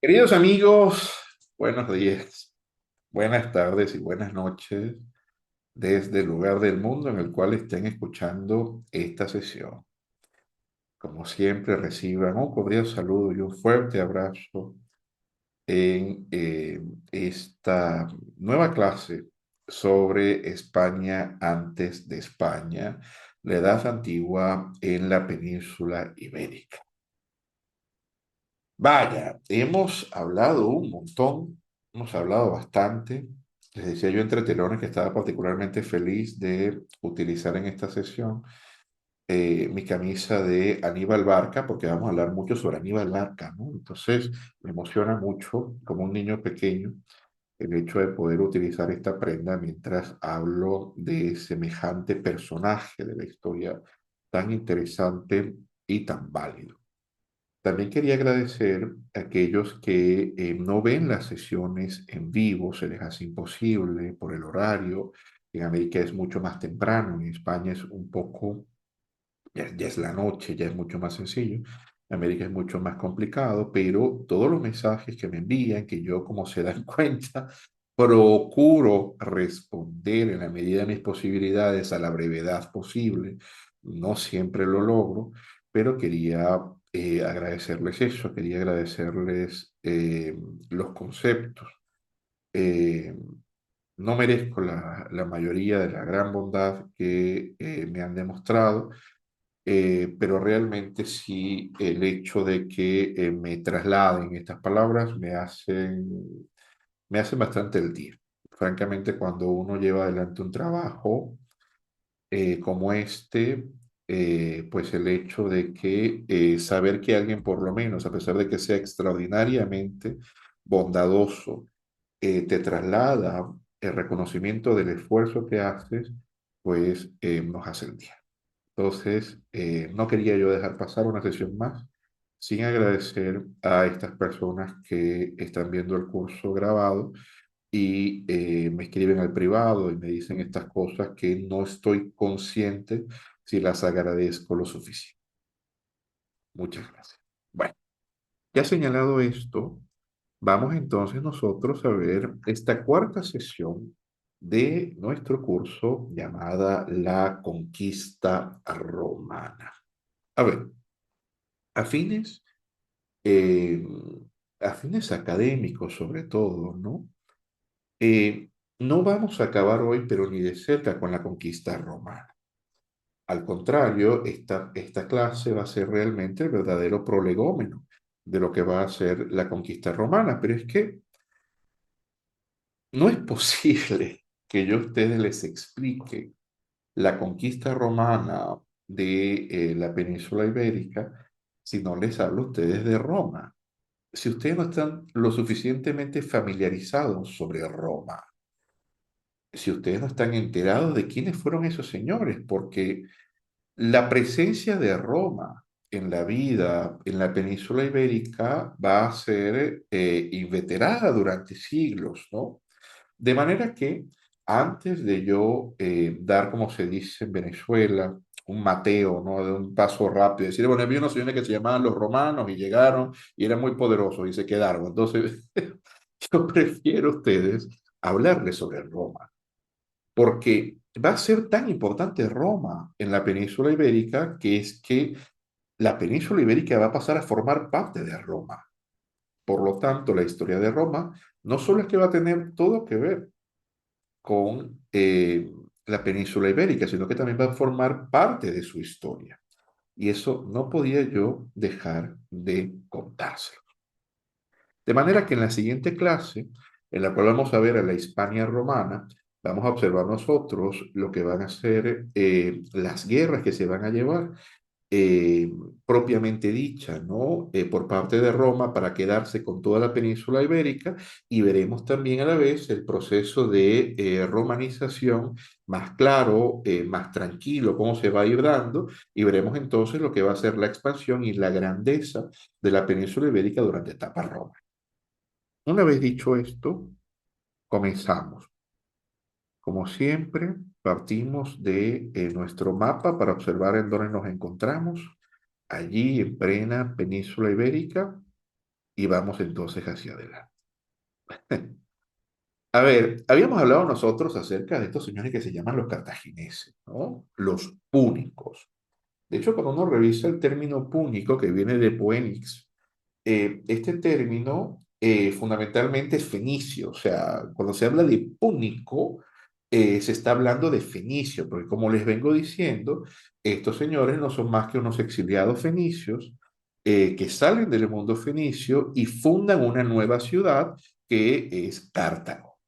Queridos amigos, buenos días, buenas tardes y buenas noches desde el lugar del mundo en el cual estén escuchando esta sesión. Como siempre, reciban un cordial saludo y un fuerte abrazo en esta nueva clase sobre España antes de España, la Edad Antigua en la península ibérica. Vaya, hemos hablado un montón, hemos hablado bastante. Les decía yo entre telones que estaba particularmente feliz de utilizar en esta sesión mi camisa de Aníbal Barca, porque vamos a hablar mucho sobre Aníbal Barca, ¿no? Entonces me emociona mucho, como un niño pequeño, el hecho de poder utilizar esta prenda mientras hablo de semejante personaje de la historia tan interesante y tan válido. También quería agradecer a aquellos que no ven las sesiones en vivo, se les hace imposible por el horario. En América es mucho más temprano, en España es un poco, ya es la noche, ya es mucho más sencillo. En América es mucho más complicado, pero todos los mensajes que me envían, que yo, como se dan cuenta, procuro responder en la medida de mis posibilidades a la brevedad posible. No siempre lo logro, pero quería agradecerles eso, quería agradecerles los conceptos. Eh, no merezco la mayoría de la gran bondad que me han demostrado, pero realmente sí el hecho de que me trasladen estas palabras me hacen bastante el día. Francamente, cuando uno lleva adelante un trabajo como este, pues el hecho de que saber que alguien por lo menos, a pesar de que sea extraordinariamente bondadoso, te traslada el reconocimiento del esfuerzo que haces, pues nos hace el día. Entonces, no quería yo dejar pasar una sesión más sin agradecer a estas personas que están viendo el curso grabado y me escriben al privado y me dicen estas cosas que no estoy consciente si las agradezco lo suficiente. Muchas gracias. Bueno, ya señalado esto, vamos entonces nosotros a ver esta cuarta sesión de nuestro curso llamada La Conquista Romana. A ver, a fines, eh, a fines académicos sobre todo, ¿no? No vamos a acabar hoy, pero ni de cerca, con la conquista romana. Al contrario, esta clase va a ser realmente el verdadero prolegómeno de lo que va a ser la conquista romana. Pero es que no es posible que yo a ustedes les explique la conquista romana de la península ibérica si no les hablo a ustedes de Roma. Si ustedes no están lo suficientemente familiarizados sobre Roma, si ustedes no están enterados de quiénes fueron esos señores, porque la presencia de Roma en la vida en la península ibérica va a ser inveterada durante siglos, ¿no? De manera que antes de yo dar, como se dice en Venezuela, un mateo, ¿no? De un paso rápido, decir, bueno, había unos señores que se llamaban los romanos y llegaron y eran muy poderosos y se quedaron. Entonces, yo prefiero a ustedes hablarles sobre Roma porque va a ser tan importante Roma en la península ibérica que es que la península ibérica va a pasar a formar parte de Roma. Por lo tanto, la historia de Roma no solo es que va a tener todo que ver con la península ibérica, sino que también va a formar parte de su historia. Y eso no podía yo dejar de contárselo. De manera que en la siguiente clase, en la cual vamos a ver a la Hispania romana, vamos a observar nosotros lo que van a ser las guerras que se van a llevar eh, propiamente dicha, ¿no? Por parte de Roma para quedarse con toda la península ibérica y veremos también a la vez el proceso de romanización más claro, más tranquilo, cómo se va a ir dando y veremos entonces lo que va a ser la expansión y la grandeza de la península ibérica durante etapa Roma. Una vez dicho esto, comenzamos. Como siempre, partimos de nuestro mapa para observar en dónde nos encontramos, allí en plena península ibérica, y vamos entonces hacia adelante. A ver, habíamos hablado nosotros acerca de estos señores que se llaman los cartagineses, ¿no? Los púnicos. De hecho, cuando uno revisa el término púnico, que viene de Phoenix, este término fundamentalmente es fenicio, o sea, cuando se habla de púnico, se está hablando de fenicio, porque como les vengo diciendo, estos señores no son más que unos exiliados fenicios que salen del mundo fenicio y fundan una nueva ciudad que es Cartago.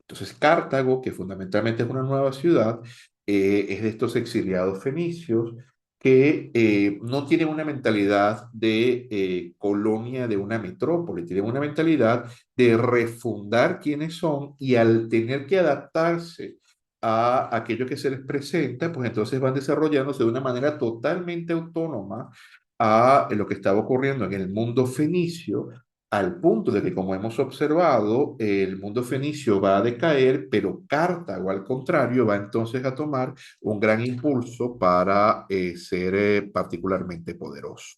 Entonces, Cartago, que fundamentalmente es una nueva ciudad, es de estos exiliados fenicios que no tienen una mentalidad de colonia de una metrópoli, tienen una mentalidad de refundar quiénes son y al tener que adaptarse a aquello que se les presenta, pues entonces van desarrollándose de una manera totalmente autónoma a lo que estaba ocurriendo en el mundo fenicio al punto de que, como hemos observado, el mundo fenicio va a decaer, pero Cartago, al contrario, va entonces a tomar un gran impulso para ser particularmente poderoso.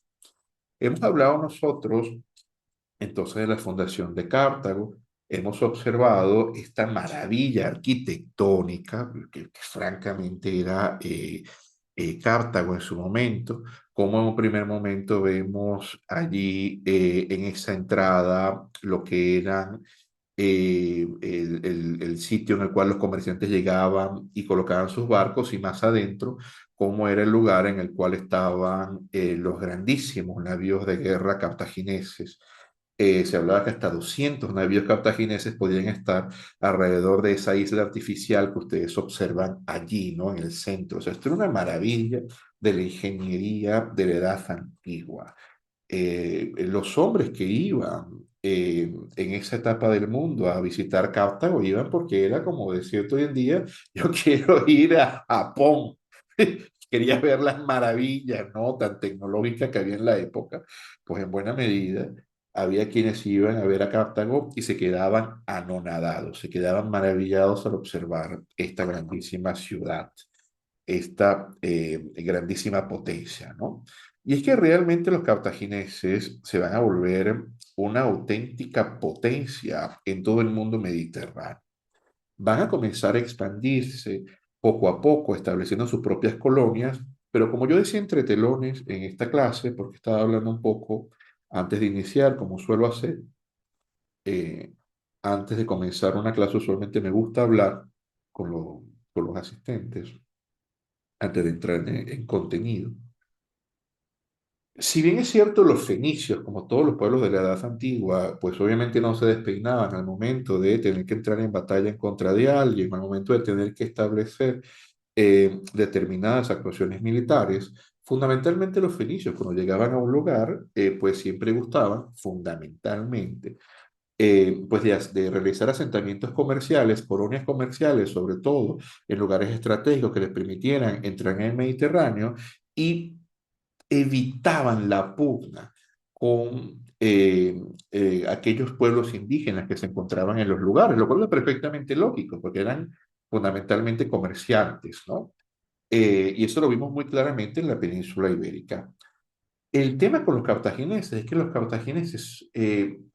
Hemos hablado nosotros entonces de la fundación de Cartago, hemos observado esta maravilla arquitectónica, que francamente era Cartago en su momento, como en un primer momento vemos allí en esa entrada lo que eran el sitio en el cual los comerciantes llegaban y colocaban sus barcos y más adentro, cómo era el lugar en el cual estaban los grandísimos navíos de guerra cartagineses. Se hablaba que hasta 200 navíos cartagineses podían estar alrededor de esa isla artificial que ustedes observan allí, ¿no? En el centro. O sea, esto era una maravilla de la ingeniería de la edad antigua. Los hombres que iban en esa etapa del mundo a visitar Cartago iban porque era como decirte hoy en día, yo quiero ir a Japón. Quería ver las maravillas, ¿no? Tan tecnológicas que había en la época. Pues en buena medida había quienes iban a ver a Cartago y se quedaban anonadados, se quedaban maravillados al observar esta grandísima ciudad, esta grandísima potencia, ¿no? Y es que realmente los cartagineses se van a volver una auténtica potencia en todo el mundo mediterráneo. Van a comenzar a expandirse poco a poco, estableciendo sus propias colonias, pero como yo decía entre telones en esta clase, porque estaba hablando un poco antes de iniciar, como suelo hacer, eh, antes de comenzar una clase usualmente me gusta hablar con, con los asistentes antes de entrar en contenido. Si bien es cierto, los fenicios, como todos los pueblos de la Edad Antigua, pues obviamente no se despeinaban al momento de tener que entrar en batalla en contra de alguien, al momento de tener que establecer determinadas actuaciones militares. Fundamentalmente los fenicios, cuando llegaban a un lugar, pues siempre gustaban, fundamentalmente, pues de realizar asentamientos comerciales, colonias comerciales, sobre todo en lugares estratégicos que les permitieran entrar en el Mediterráneo y evitaban la pugna con aquellos pueblos indígenas que se encontraban en los lugares, lo cual es perfectamente lógico, porque eran fundamentalmente comerciantes, ¿no? Y eso lo vimos muy claramente en la península ibérica. El tema con los cartagineses es que los cartagineses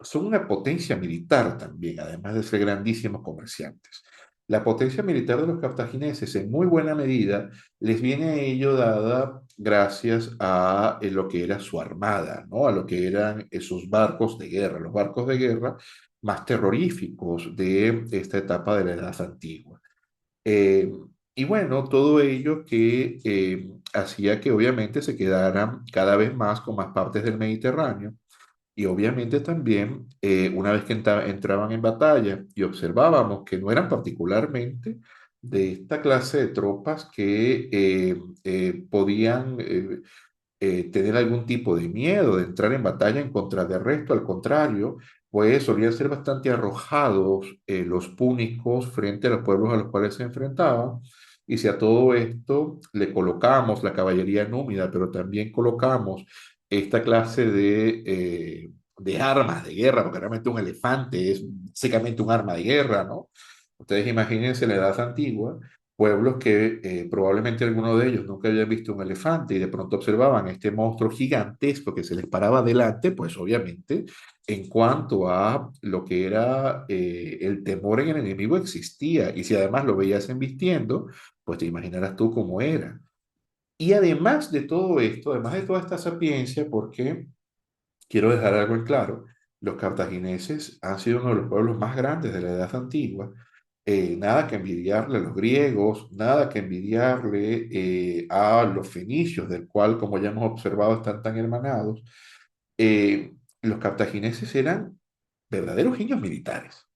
son una potencia militar también, además de ser grandísimos comerciantes. La potencia militar de los cartagineses en muy buena medida les viene a ello dada gracias a lo que era su armada, ¿no? A lo que eran esos barcos de guerra, los barcos de guerra más terroríficos de esta etapa de la Edad Antigua. Eh, y bueno, todo ello que hacía que obviamente se quedaran cada vez más con más partes del Mediterráneo y obviamente también una vez que entraban en batalla y observábamos que no eran particularmente de esta clase de tropas que podían tener algún tipo de miedo de entrar en batalla en contra de resto, al contrario, pues solían ser bastante arrojados los púnicos frente a los pueblos a los cuales se enfrentaban. Y si a todo esto le colocamos la caballería númida, pero también colocamos esta clase de armas de guerra, porque realmente un elefante es básicamente un arma de guerra, ¿no? Ustedes imagínense la edad antigua, pueblos que probablemente algunos de ellos nunca habían visto un elefante y de pronto observaban este monstruo gigantesco que se les paraba delante, pues obviamente en cuanto a lo que era el temor en el enemigo existía y si además lo veías embistiendo, pues te imaginarás tú cómo era. Y además de todo esto, además de toda esta sapiencia, porque quiero dejar algo en claro, los cartagineses han sido uno de los pueblos más grandes de la Edad Antigua. Nada que envidiarle a los griegos, nada que envidiarle a los fenicios, del cual, como ya hemos observado, están tan hermanados. Los cartagineses eran verdaderos genios militares.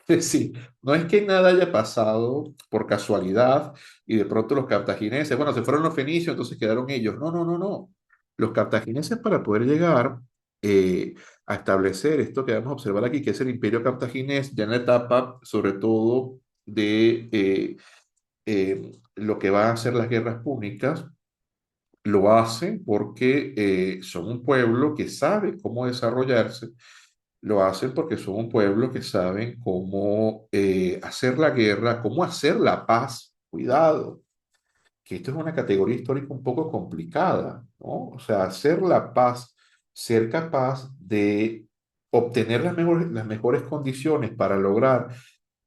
Es decir, no es que nada haya pasado por casualidad y de pronto los cartagineses, bueno, se fueron los fenicios, entonces quedaron ellos. No, no, no, no. Los cartagineses para poder llegar eh, a establecer esto que vamos a observar aquí, que es el imperio cartaginés, ya en la etapa sobre todo de lo que van a ser las guerras púnicas, lo hacen porque son un pueblo que sabe cómo desarrollarse, lo hacen porque son un pueblo que saben cómo hacer la guerra, cómo hacer la paz. Cuidado, que esto es una categoría histórica un poco complicada, ¿no? O sea, hacer la paz, ser capaz de obtener las mejores condiciones para lograr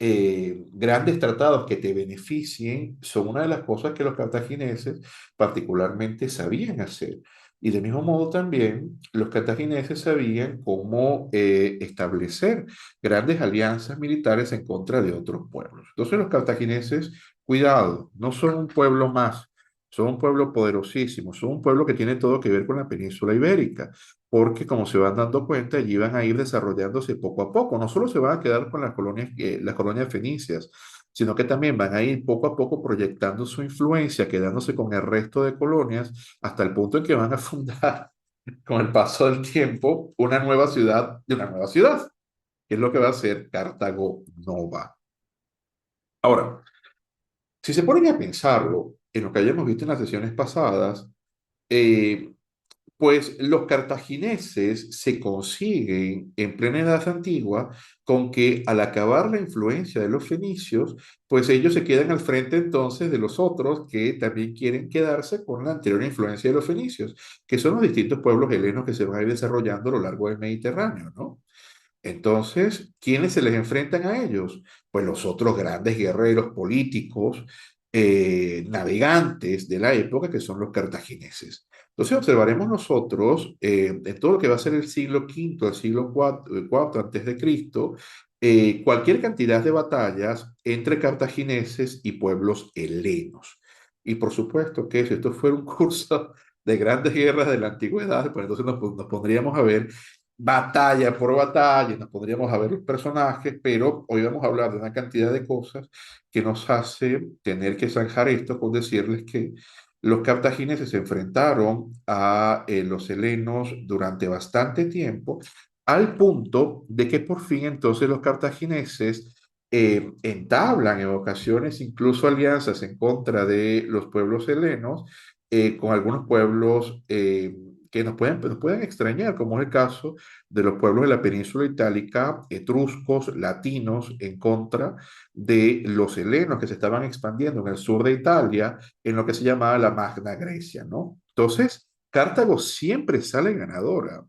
grandes tratados que te beneficien son una de las cosas que los cartagineses particularmente sabían hacer. Y del mismo modo también los cartagineses sabían cómo establecer grandes alianzas militares en contra de otros pueblos. Entonces los cartagineses, cuidado, no son un pueblo más, son un pueblo poderosísimo, son un pueblo que tiene todo que ver con la península ibérica porque como se van dando cuenta, allí van a ir desarrollándose poco a poco. No solo se van a quedar con las colonias fenicias, sino que también van a ir poco a poco proyectando su influencia, quedándose con el resto de colonias, hasta el punto en que van a fundar, con el paso del tiempo, una nueva ciudad de una nueva ciudad, que es lo que va a ser Cartago Nova. Ahora, si se ponen a pensarlo, en lo que hayamos visto en las sesiones pasadas, eh, pues los cartagineses se consiguen en plena Edad Antigua con que al acabar la influencia de los fenicios, pues ellos se quedan al frente entonces de los otros que también quieren quedarse con la anterior influencia de los fenicios, que son los distintos pueblos helenos que se van a ir desarrollando a lo largo del Mediterráneo, ¿no? Entonces, ¿quiénes se les enfrentan a ellos? Pues los otros grandes guerreros políticos, navegantes de la época, que son los cartagineses. Entonces, observaremos nosotros en todo lo que va a ser el siglo V, el siglo IV antes de Cristo, cualquier cantidad de batallas entre cartagineses y pueblos helenos. Y por supuesto que si esto fuera un curso de grandes guerras de la antigüedad, pues entonces nos pondríamos a ver batalla por batalla, nos podríamos a ver los personajes, pero hoy vamos a hablar de una cantidad de cosas que nos hace tener que zanjar esto con decirles que los cartagineses se enfrentaron a los helenos durante bastante tiempo, al punto de que por fin entonces los cartagineses entablan en ocasiones incluso alianzas en contra de los pueblos helenos, con algunos pueblos que nos pueden extrañar, como es el caso de los pueblos de la península itálica, etruscos, latinos, en contra de los helenos que se estaban expandiendo en el sur de Italia, en lo que se llamaba la Magna Grecia, ¿no? Entonces, Cartago siempre sale ganadora.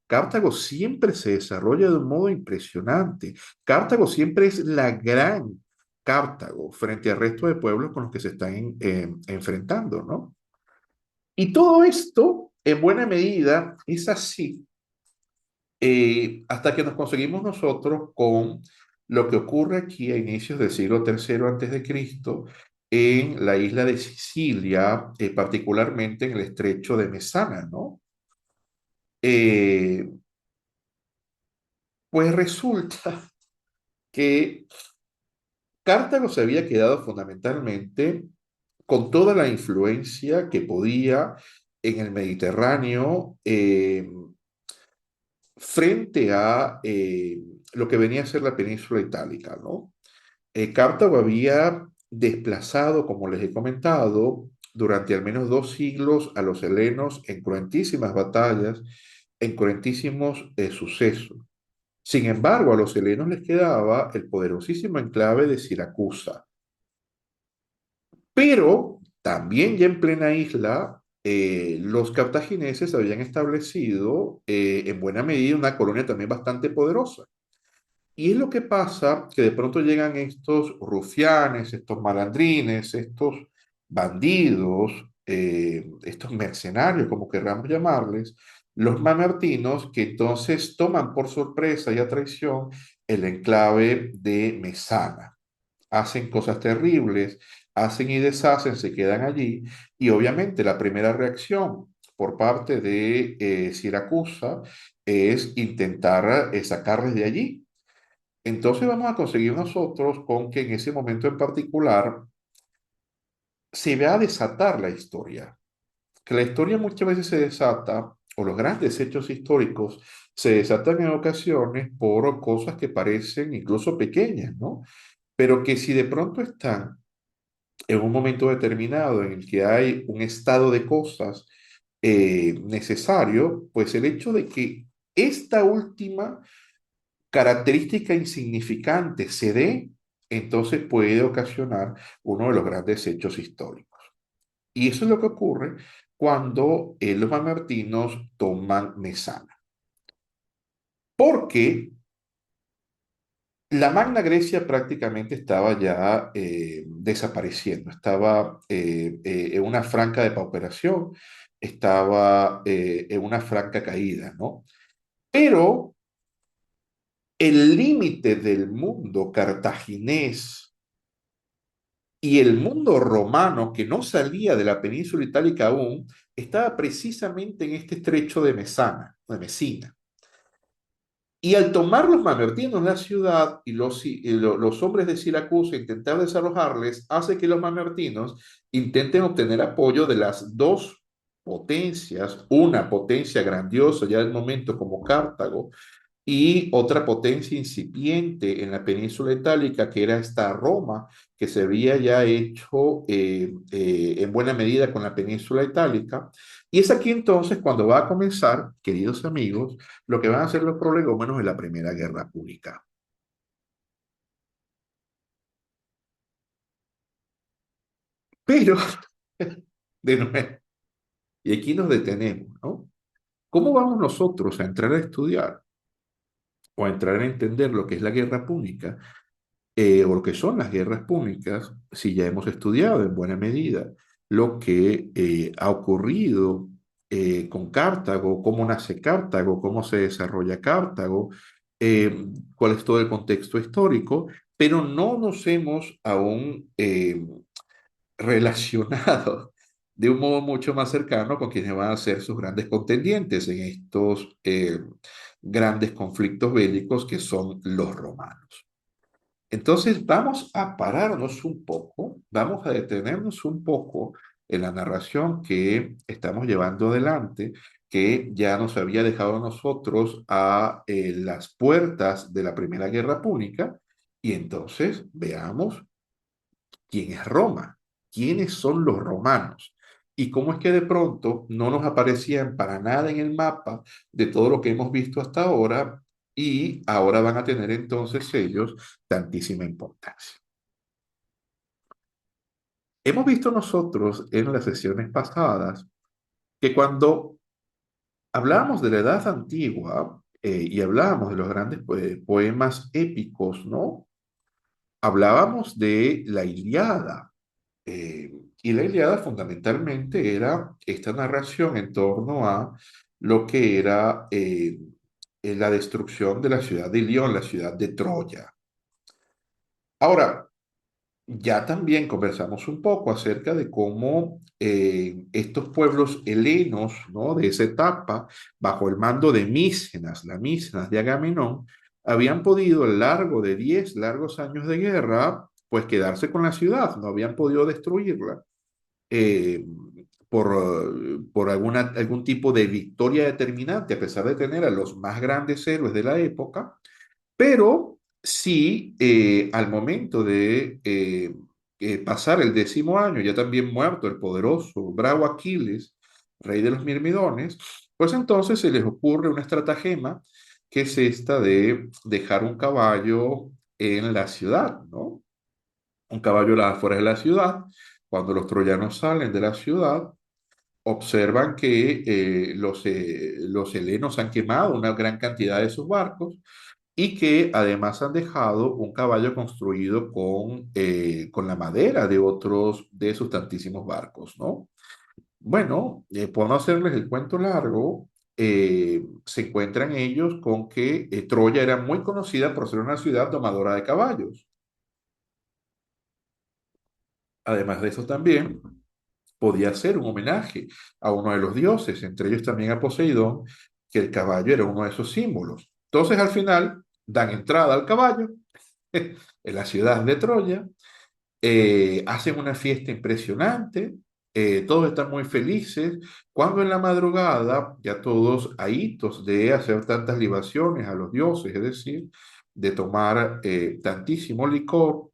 Cartago siempre se desarrolla de un modo impresionante. Cartago siempre es la gran Cartago frente al resto de pueblos con los que se están enfrentando, ¿no? Y todo esto, en buena medida, es así hasta que nos conseguimos nosotros con lo que ocurre aquí a inicios del siglo III antes de Cristo en la isla de Sicilia, particularmente en el estrecho de Mesana, ¿no? Eh, pues resulta que Cartago se había quedado fundamentalmente con toda la influencia que podía en el Mediterráneo frente a lo que venía a ser la península itálica, ¿no? Cartago había desplazado, como les he comentado, durante al menos 2 siglos a los helenos en cruentísimas batallas, en cruentísimos sucesos. Sin embargo, a los helenos les quedaba el poderosísimo enclave de Siracusa. Pero también ya en plena isla, los cartagineses habían establecido en buena medida una colonia también bastante poderosa. Y es lo que pasa que de pronto llegan estos rufianes, estos malandrines, estos bandidos, estos mercenarios, como querramos llamarles, los mamertinos, que entonces toman por sorpresa y a traición el enclave de Mesana. Hacen cosas terribles, hacen y deshacen, se quedan allí, y obviamente la primera reacción por parte de Siracusa es intentar sacarles de allí. Entonces vamos a conseguir nosotros con que en ese momento en particular se vea desatar la historia. Que la historia muchas veces se desata, o los grandes hechos históricos se desatan en ocasiones por cosas que parecen incluso pequeñas, ¿no? Pero que si de pronto están en un momento determinado en el que hay un estado de cosas necesario, pues el hecho de que esta última característica insignificante se dé, entonces puede ocasionar uno de los grandes hechos históricos. Y eso es lo que ocurre cuando los mamertinos toman Mesana. Porque la Magna Grecia prácticamente estaba ya desapareciendo, estaba en una franca depauperación, estaba en una franca caída, ¿no? Pero el límite del mundo cartaginés y el mundo romano, que no salía de la península itálica aún, estaba precisamente en este estrecho de Mesana, de Mesina. Y al tomar los mamertinos la ciudad y los hombres de Siracusa intentar desalojarles, hace que los mamertinos intenten obtener apoyo de las dos potencias, una potencia grandiosa ya del momento como Cartago, y otra potencia incipiente en la península itálica, que era esta Roma, que se había ya hecho en buena medida con la península itálica. Y es aquí entonces cuando va a comenzar, queridos amigos, lo que van a ser los prolegómenos de la Primera Guerra Púnica. Pero, de nuevo, y aquí nos detenemos, ¿no? ¿Cómo vamos nosotros a entrar a estudiar o a entrar a entender lo que es la guerra púnica o lo que son las guerras púnicas, si ya hemos estudiado en buena medida lo que ha ocurrido con Cartago, cómo nace Cartago, cómo se desarrolla Cartago, cuál es todo el contexto histórico, pero no nos hemos aún relacionado de un modo mucho más cercano con quienes van a ser sus grandes contendientes en estos grandes conflictos bélicos que son los romanos. Entonces vamos a pararnos un poco, vamos a detenernos un poco en la narración que estamos llevando adelante, que ya nos había dejado a nosotros a las puertas de la Primera Guerra Púnica, y entonces veamos quién es Roma, quiénes son los romanos y cómo es que de pronto no nos aparecían para nada en el mapa de todo lo que hemos visto hasta ahora y ahora van a tener entonces ellos tantísima importancia. Hemos visto nosotros en las sesiones pasadas que cuando hablábamos de la Edad Antigua y hablábamos de los grandes poemas épicos, ¿no? Hablábamos de la Ilíada. Y la Ilíada fundamentalmente era esta narración en torno a lo que era la destrucción de la ciudad de Ilión, la ciudad de Troya. Ahora, ya también conversamos un poco acerca de cómo estos pueblos helenos, ¿no? De esa etapa, bajo el mando de Mícenas, la Mícenas de Agamenón, habían podido a lo largo de 10 largos años de guerra, pues quedarse con la ciudad, no habían podido destruirla eh, por algún tipo de victoria determinante, a pesar de tener a los más grandes héroes de la época, pero sí, al momento de pasar el 10.º año, ya también muerto el poderoso, bravo Aquiles, rey de los Mirmidones, pues entonces se les ocurre una estratagema que es esta de dejar un caballo en la ciudad, ¿no? Un caballo a las afueras de la ciudad, Cuando los troyanos salen de la ciudad, observan que los helenos han quemado una gran cantidad de sus barcos y que además han dejado un caballo construido con la madera de otros de sus tantísimos barcos, ¿no? Bueno, por no hacerles el cuento largo, se encuentran ellos con que Troya era muy conocida por ser una ciudad domadora de caballos. Además de eso también podía ser un homenaje a uno de los dioses, entre ellos también a Poseidón, que el caballo era uno de esos símbolos. Entonces al final dan entrada al caballo en la ciudad de Troya, hacen una fiesta impresionante, todos están muy felices, cuando en la madrugada ya todos ahitos de hacer tantas libaciones a los dioses, es decir, de tomar tantísimo licor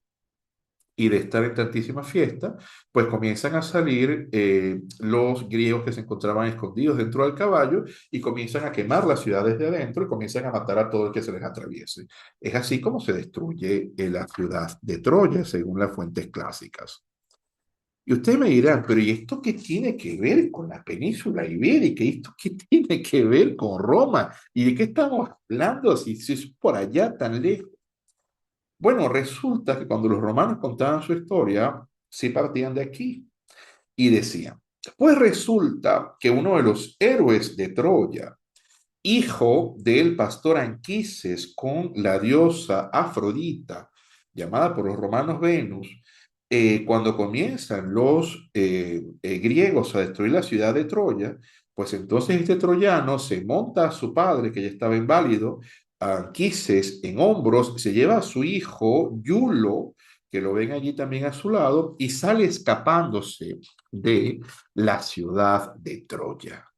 y de estar en tantísima fiesta, pues comienzan a salir los griegos que se encontraban escondidos dentro del caballo y comienzan a quemar la ciudad desde adentro y comienzan a matar a todo el que se les atraviese. Es así como se destruye la ciudad de Troya, según las fuentes clásicas. Y ustedes me dirán, pero ¿y esto qué tiene que ver con la península ibérica? ¿Y esto qué tiene que ver con Roma? ¿Y de qué estamos hablando si es por allá tan lejos? Bueno, resulta que cuando los romanos contaban su historia, sí partían de aquí y decían, pues resulta que uno de los héroes de Troya, hijo del pastor Anquises con la diosa Afrodita, llamada por los romanos Venus, cuando comienzan los griegos a destruir la ciudad de Troya, pues entonces este troyano se monta a su padre, que ya estaba inválido, a Anquises en hombros, se lleva a su hijo Iulo, que lo ven allí también a su lado, y sale escapándose de la ciudad de Troya.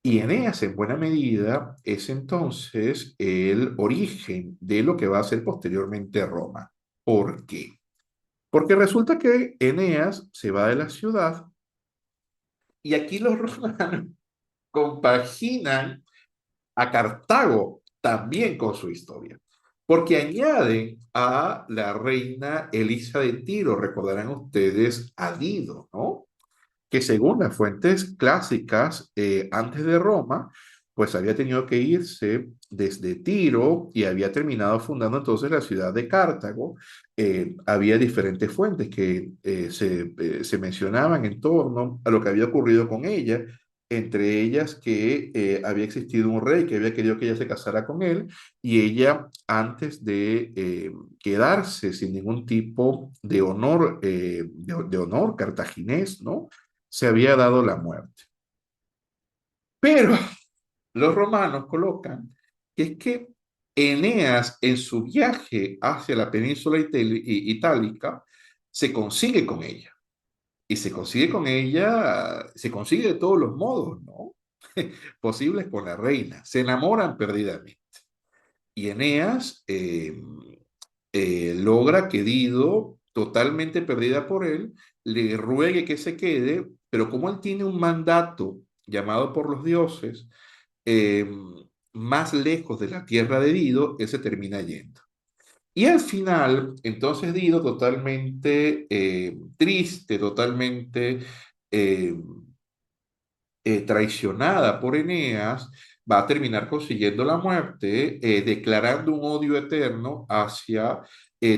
Y Eneas, en buena medida, es entonces el origen de lo que va a ser posteriormente Roma. ¿Por qué? Porque resulta que Eneas se va de la ciudad y aquí los romanos compaginan a Cartago también con su historia. Porque añaden a la reina Elisa de Tiro, recordarán ustedes a Dido, ¿no? Que según las fuentes clásicas, antes de Roma, pues había tenido que irse desde Tiro y había terminado fundando entonces la ciudad de Cartago. Había diferentes fuentes que se mencionaban en torno a lo que había ocurrido con ella, entre ellas que había existido un rey que había querido que ella se casara con él y ella, antes de quedarse sin ningún tipo de honor, de honor cartaginés, ¿no? Se había dado la muerte. Pero los romanos colocan que es que Eneas en su viaje hacia la península itálica se consigue con ella. Y se consigue con ella, se consigue de todos los modos, ¿no? Posibles con la reina. Se enamoran perdidamente. Y Eneas logra que Dido, totalmente perdida por él, le ruegue que se quede, pero como él tiene un mandato llamado por los dioses, eh, más lejos de la tierra de Dido, él se termina yendo. Y al final, entonces Dido, totalmente triste, totalmente eh, traicionada por Eneas, va a terminar consiguiendo la muerte, declarando un odio eterno hacia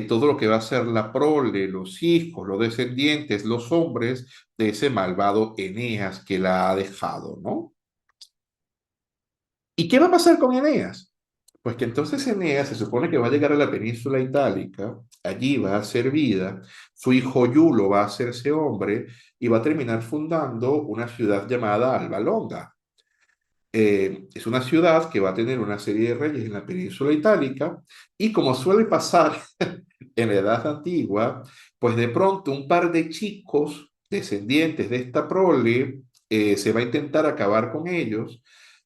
todo lo que va a ser la prole, los hijos, los descendientes, los hombres de ese malvado Eneas que la ha dejado, ¿no? ¿Y qué va a pasar con Eneas? Pues que entonces Eneas se supone que va a llegar a la península itálica, allí va a ser vida, su hijo Iulo va a hacerse hombre y va a terminar fundando una ciudad llamada Alba Longa. Es una ciudad que va a tener una serie de reyes en la península itálica y como suele pasar en la edad antigua, pues de pronto un par de chicos descendientes de esta prole se va a intentar acabar con ellos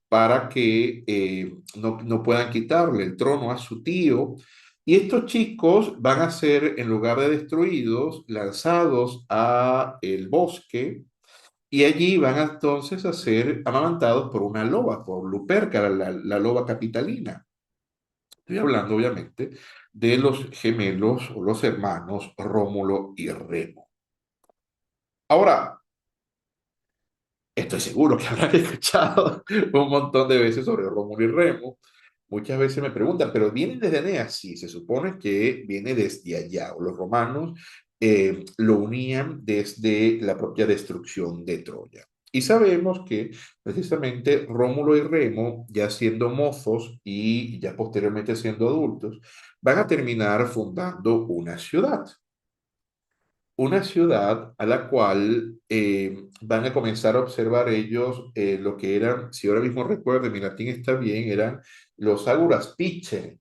para que no puedan quitarle el trono a su tío. Y estos chicos van a ser, en lugar de destruidos, lanzados a el bosque y allí van entonces a ser amamantados por una loba, por Luperca, la loba capitalina. Estoy hablando, obviamente, de los gemelos o los hermanos Rómulo y Remo. Ahora, estoy seguro que habrán escuchado un montón de veces sobre Rómulo y Remo. Muchas veces me preguntan, ¿pero viene desde Eneas? Sí, se supone que viene desde allá. O los romanos lo unían desde la propia destrucción de Troya. Y sabemos que precisamente Rómulo y Remo, ya siendo mozos y ya posteriormente siendo adultos, van a terminar fundando una ciudad a la cual van a comenzar a observar ellos lo que eran, si ahora mismo recuerdo, mi latín está bien, eran los auguras picere,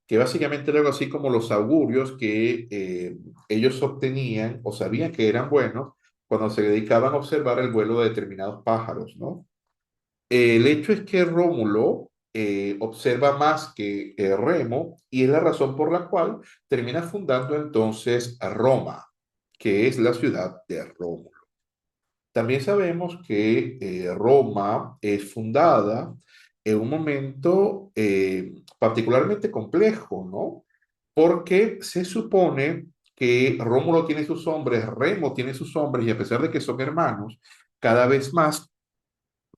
que básicamente era algo así como los augurios que ellos obtenían o sabían que eran buenos cuando se dedicaban a observar el vuelo de determinados pájaros, ¿no? El hecho es que Rómulo observa más que Remo y es la razón por la cual termina fundando entonces a Roma, que es la ciudad de Rómulo. También sabemos que Roma es fundada en un momento particularmente complejo, ¿no? Porque se supone que Rómulo tiene sus hombres, Remo tiene sus hombres y a pesar de que son hermanos, cada vez más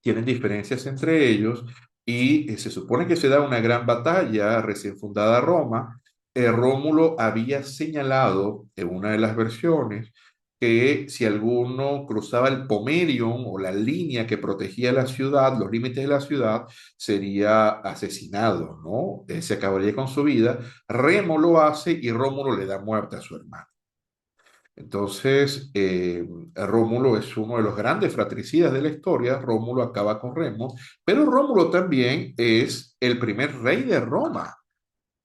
tienen diferencias entre ellos y se supone que se da una gran batalla recién fundada Roma. Rómulo había señalado en una de las versiones que si alguno cruzaba el pomerium o la línea que protegía la ciudad, los límites de la ciudad, sería asesinado, ¿no? Se acabaría con su vida. Remo lo hace y Rómulo le da muerte a su hermano. Entonces, Rómulo es uno de los grandes fratricidas de la historia. Rómulo acaba con Remo, pero Rómulo también es el primer rey de Roma.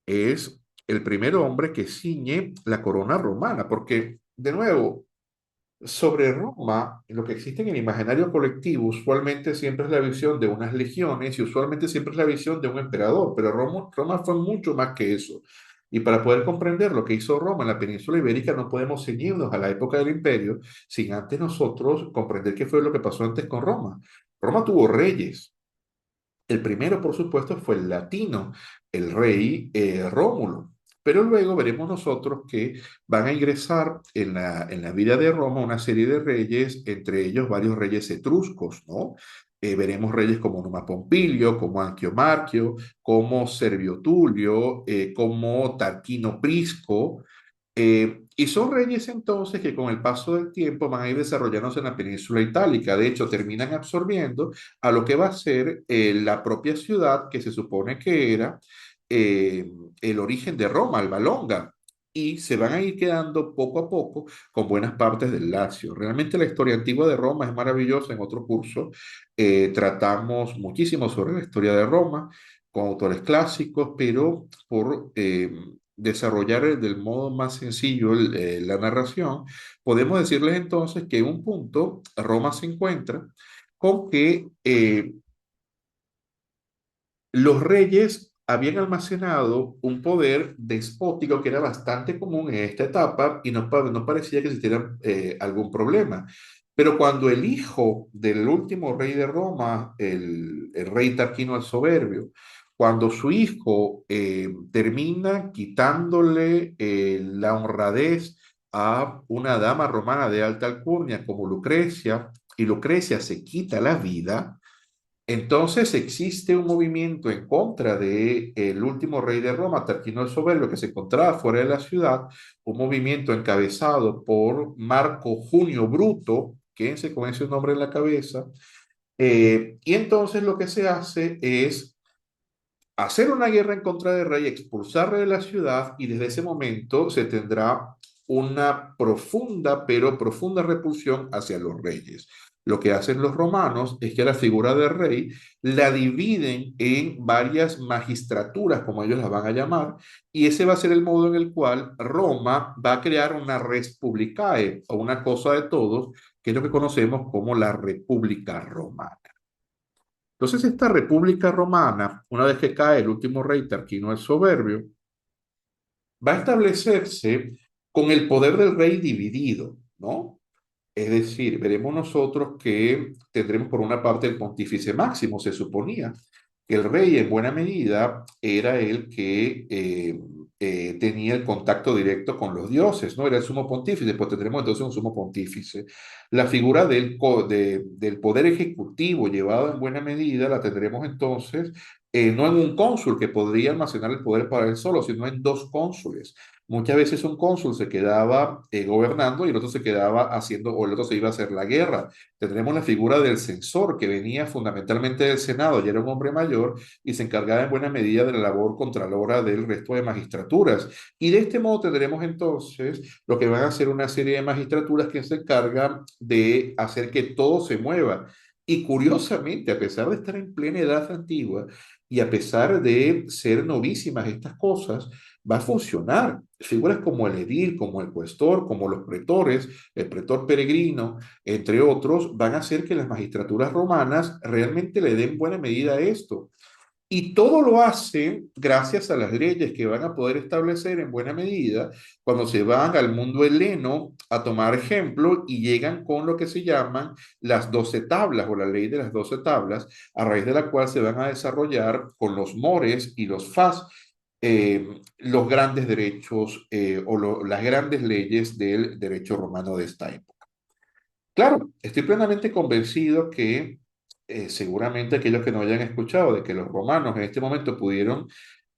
Es el primer hombre que ciñe la corona romana, porque, de nuevo, sobre Roma, lo que existe en el imaginario colectivo usualmente siempre es la visión de unas legiones y usualmente siempre es la visión de un emperador, pero Roma fue mucho más que eso. Y para poder comprender lo que hizo Roma en la península ibérica, no podemos ceñirnos a la época del imperio sin antes nosotros comprender qué fue lo que pasó antes con Roma. Roma tuvo reyes, el primero, por supuesto, fue el latino, el rey Rómulo. Pero luego veremos nosotros que van a ingresar en la vida de Roma una serie de reyes, entre ellos varios reyes etruscos, ¿no? Veremos reyes como Numa Pompilio, como Anquio Marcio, como Servio Tulio, como Tarquino Prisco, y son reyes entonces que con el paso del tiempo van a ir desarrollándose en la península itálica. De hecho, terminan absorbiendo a lo que va a ser la propia ciudad que se supone que era eh, el origen de Roma, Alba Longa. Y se van a ir quedando poco a poco con buenas partes del Lacio. Realmente la historia antigua de Roma es maravillosa. En otro curso tratamos muchísimo sobre la historia de Roma con autores clásicos, pero por desarrollar del modo más sencillo la narración, podemos decirles entonces que en un punto Roma se encuentra con que los reyes habían almacenado un poder despótico que era bastante común en esta etapa y no parecía que existiera algún problema. Pero cuando el hijo del último rey de Roma, el rey Tarquino el Soberbio, cuando su hijo termina quitándole la honradez a una dama romana de alta alcurnia como Lucrecia, y Lucrecia se quita la vida, entonces existe un movimiento en contra de el último rey de Roma, Tarquino el Soberbio, que se encontraba fuera de la ciudad, un movimiento encabezado por Marco Junio Bruto, quédense con ese nombre en la cabeza, y entonces lo que se hace es hacer una guerra en contra del rey, expulsarle de la ciudad y desde ese momento se tendrá una profunda, pero profunda repulsión hacia los reyes. Lo que hacen los romanos es que la figura del rey la dividen en varias magistraturas, como ellos las van a llamar, y ese va a ser el modo en el cual Roma va a crear una res publicae, o una cosa de todos, que es lo que conocemos como la República Romana. Entonces, esta República Romana, una vez que cae el último rey Tarquino el Soberbio, va a establecerse con el poder del rey dividido, ¿no? Es decir, veremos nosotros que tendremos por una parte el pontífice máximo, se suponía que el rey en buena medida era el que tenía el contacto directo con los dioses, ¿no? Era el sumo pontífice, pues tendremos entonces un sumo pontífice. La figura del poder ejecutivo llevado en buena medida la tendremos entonces no en un cónsul que podría almacenar el poder para él solo, sino en dos cónsules. Muchas veces un cónsul se quedaba gobernando y el otro se quedaba haciendo, o el otro se iba a hacer la guerra. Tendremos la figura del censor, que venía fundamentalmente del Senado, ya era un hombre mayor y se encargaba en buena medida de la labor contralora del resto de magistraturas. Y de este modo tendremos entonces lo que van a ser una serie de magistraturas que se encargan de hacer que todo se mueva. Y curiosamente, a pesar de estar en plena edad antigua y a pesar de ser novísimas estas cosas, va a funcionar. Figuras como el edil, como el cuestor, como los pretores, el pretor peregrino, entre otros, van a hacer que las magistraturas romanas realmente le den buena medida a esto. Y todo lo hacen gracias a las leyes que van a poder establecer en buena medida cuando se van al mundo heleno a tomar ejemplo y llegan con lo que se llaman las 12 tablas o la ley de las 12 tablas, a raíz de la cual se van a desarrollar con los mores y los fas los grandes derechos las grandes leyes del derecho romano de esta época. Claro, estoy plenamente convencido que seguramente aquellos que no hayan escuchado de que los romanos en este momento pudieron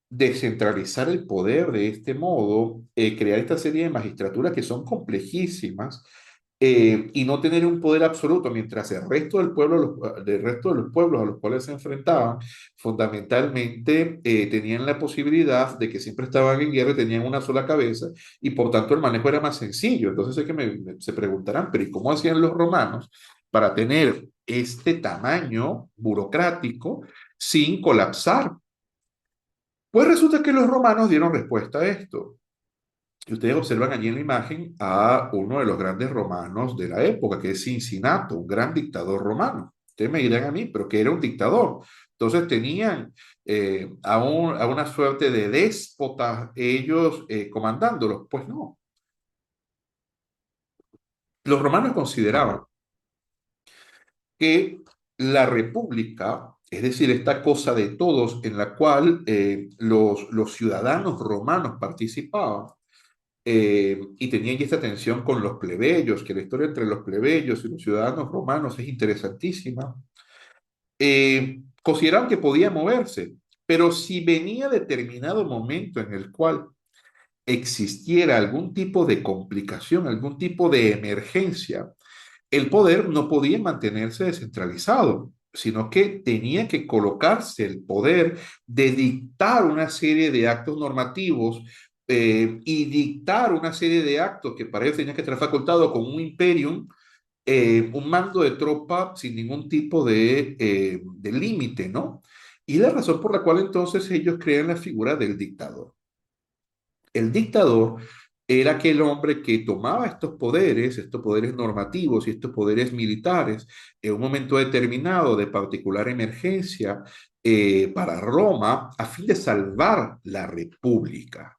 descentralizar el poder de este modo, crear esta serie de magistraturas que son complejísimas y no tener un poder absoluto, mientras el resto del pueblo, del resto de los pueblos a los cuales se enfrentaban, fundamentalmente tenían la posibilidad de que siempre estaban en guerra y tenían una sola cabeza y por tanto el manejo era más sencillo. Entonces es que se preguntarán, pero ¿y cómo hacían los romanos para tener este tamaño burocrático sin colapsar? Pues resulta que los romanos dieron respuesta a esto. Y ustedes observan allí en la imagen a uno de los grandes romanos de la época, que es Cincinato, un gran dictador romano. Ustedes me dirán a mí, pero que era un dictador. Entonces tenían a una suerte de déspotas ellos comandándolos. Pues no. Los romanos consideraban que la república, es decir, esta cosa de todos en la cual los ciudadanos romanos participaban, y tenían esta tensión con los plebeyos, que la historia entre los plebeyos y los ciudadanos romanos es interesantísima, consideraban que podía moverse, pero si venía determinado momento en el cual existiera algún tipo de complicación, algún tipo de emergencia, el poder no podía mantenerse descentralizado, sino que tenía que colocarse el poder de dictar una serie de actos normativos y dictar una serie de actos que para ello tenía que estar facultado con un imperium, un mando de tropa sin ningún tipo de límite, ¿no? Y la razón por la cual entonces ellos crean la figura del dictador. El dictador era aquel hombre que tomaba estos poderes normativos y estos poderes militares en un momento determinado de particular emergencia para Roma a fin de salvar la república.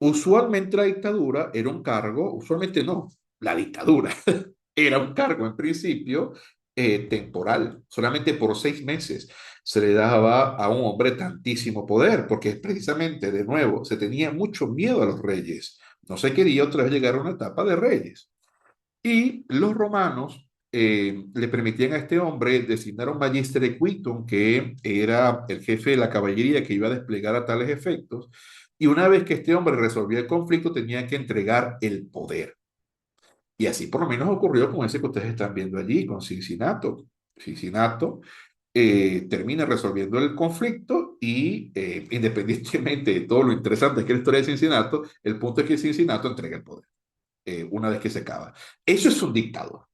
Usualmente la dictadura era un cargo, usualmente no, la dictadura era un cargo en principio temporal, solamente por 6 meses se le daba a un hombre tantísimo poder, porque precisamente, de nuevo, se tenía mucho miedo a los reyes, no se quería otra vez llegar a una etapa de reyes. Y los romanos le permitían a este hombre designar un magister equitum, que era el jefe de la caballería que iba a desplegar a tales efectos, y una vez que este hombre resolvía el conflicto, tenía que entregar el poder. Y así por lo menos ocurrió con ese que ustedes están viendo allí, con Cincinato. Cincinato termina resolviendo el conflicto y independientemente de todo lo interesante que es la historia de Cincinato, el punto es que Cincinato entrega el poder una vez que se acaba. Eso es un dictador.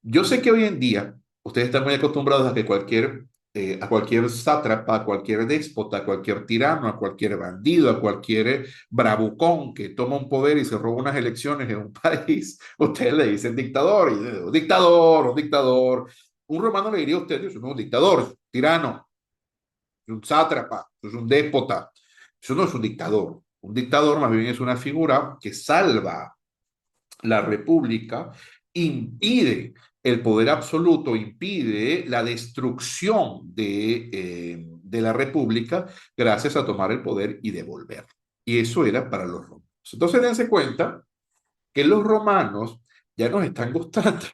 Yo sé que hoy en día ustedes están muy acostumbrados a cualquier sátrapa, a cualquier déspota, a cualquier tirano, a cualquier bandido, a cualquier bravucón que toma un poder y se roba unas elecciones en un país. Ustedes le dicen dictador, y, un dictador, un dictador. Un romano le diría a usted, eso no es un dictador, tirano, es un sátrapa, es un déspota. Eso no es un dictador. Un dictador más bien es una figura que salva la república, impide el poder absoluto impide la destrucción de la república gracias a tomar el poder y devolverlo. Y eso era para los romanos. Entonces dense cuenta que los romanos ya nos están gustando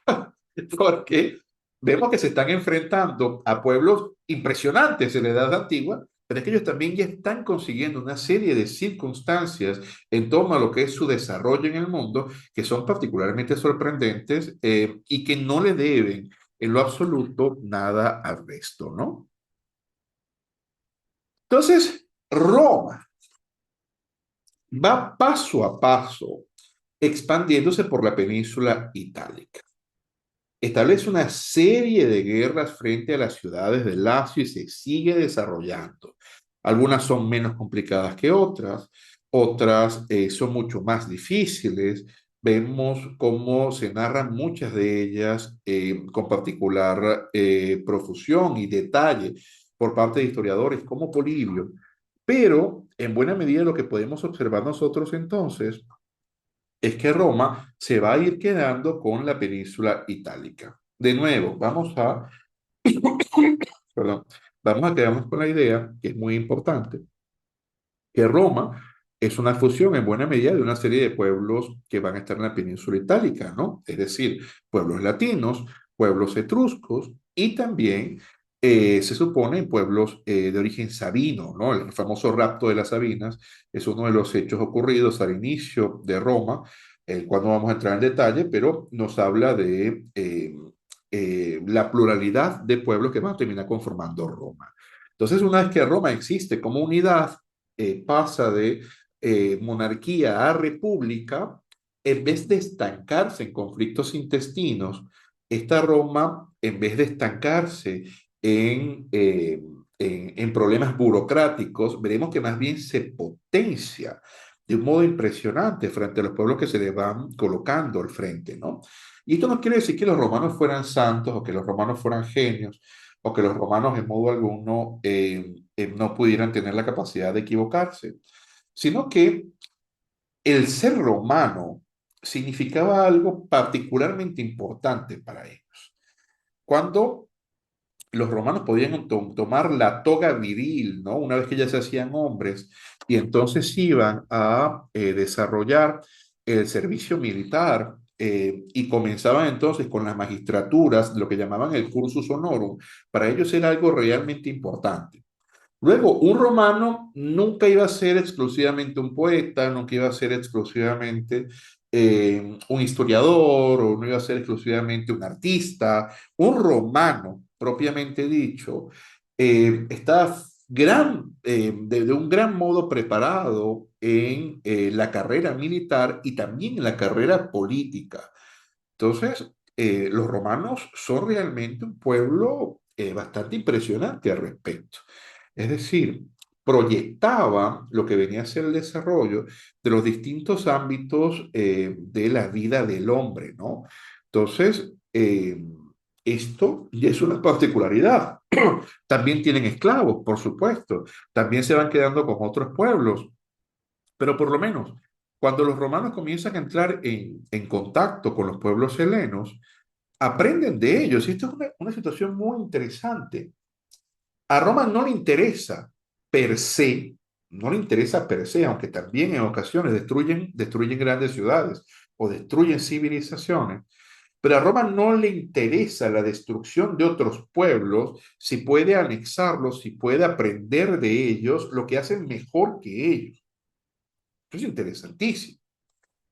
porque vemos que se están enfrentando a pueblos impresionantes en la Edad Antigua, pero es que ellos también ya están consiguiendo una serie de circunstancias en torno a lo que es su desarrollo en el mundo, que son particularmente sorprendentes y que no le deben en lo absoluto nada al resto, ¿no? Entonces, Roma va paso a paso expandiéndose por la península itálica. Establece una serie de guerras frente a las ciudades de Lacio y se sigue desarrollando. Algunas son menos complicadas que otras, otras son mucho más difíciles. Vemos cómo se narran muchas de ellas con particular profusión y detalle por parte de historiadores como Polibio, pero en buena medida lo que podemos observar nosotros entonces es que Roma se va a ir quedando con la península itálica. De nuevo, perdón, vamos a quedarnos con la idea, que es muy importante, que Roma es una fusión en buena medida de una serie de pueblos que van a estar en la península itálica, ¿no? Es decir, pueblos latinos, pueblos etruscos y también se supone pueblos de origen sabino, ¿no? El famoso rapto de las Sabinas es uno de los hechos ocurridos al inicio de Roma, el cual no vamos a entrar en detalle, pero nos habla de la pluralidad de pueblos que van a terminar conformando Roma. Entonces, una vez que Roma existe como unidad, pasa de monarquía a república, en vez de estancarse en conflictos intestinos, esta Roma, en vez de estancarse en problemas burocráticos, veremos que más bien se potencia de un modo impresionante frente a los pueblos que se le van colocando al frente, ¿no? Y esto no quiere decir que los romanos fueran santos o que los romanos fueran genios o que los romanos en modo alguno no pudieran tener la capacidad de equivocarse, sino que el ser romano significaba algo particularmente importante para ellos. Cuando los romanos podían tomar la toga viril, ¿no? Una vez que ya se hacían hombres, y entonces iban a desarrollar el servicio militar y comenzaban entonces con las magistraturas, lo que llamaban el cursus honorum. Para ellos era algo realmente importante. Luego, un romano nunca iba a ser exclusivamente un poeta, nunca iba a ser exclusivamente un historiador o no iba a ser exclusivamente un artista. Un romano, propiamente dicho, está de un gran modo preparado en la carrera militar y también en la carrera política. Entonces, los romanos son realmente un pueblo bastante impresionante al respecto. Es decir, proyectaba lo que venía a ser el desarrollo de los distintos ámbitos de la vida del hombre, ¿no? Entonces, esto ya es una particularidad. También tienen esclavos, por supuesto. También se van quedando con otros pueblos, pero por lo menos cuando los romanos comienzan a entrar en contacto con los pueblos helenos, aprenden de ellos. Y esto es una situación muy interesante. A Roma no le interesa per se, no le interesa per se, aunque también en ocasiones destruyen grandes ciudades o destruyen civilizaciones, pero a Roma no le interesa la destrucción de otros pueblos si puede anexarlos, si puede aprender de ellos lo que hacen mejor que ellos. Eso es interesantísimo.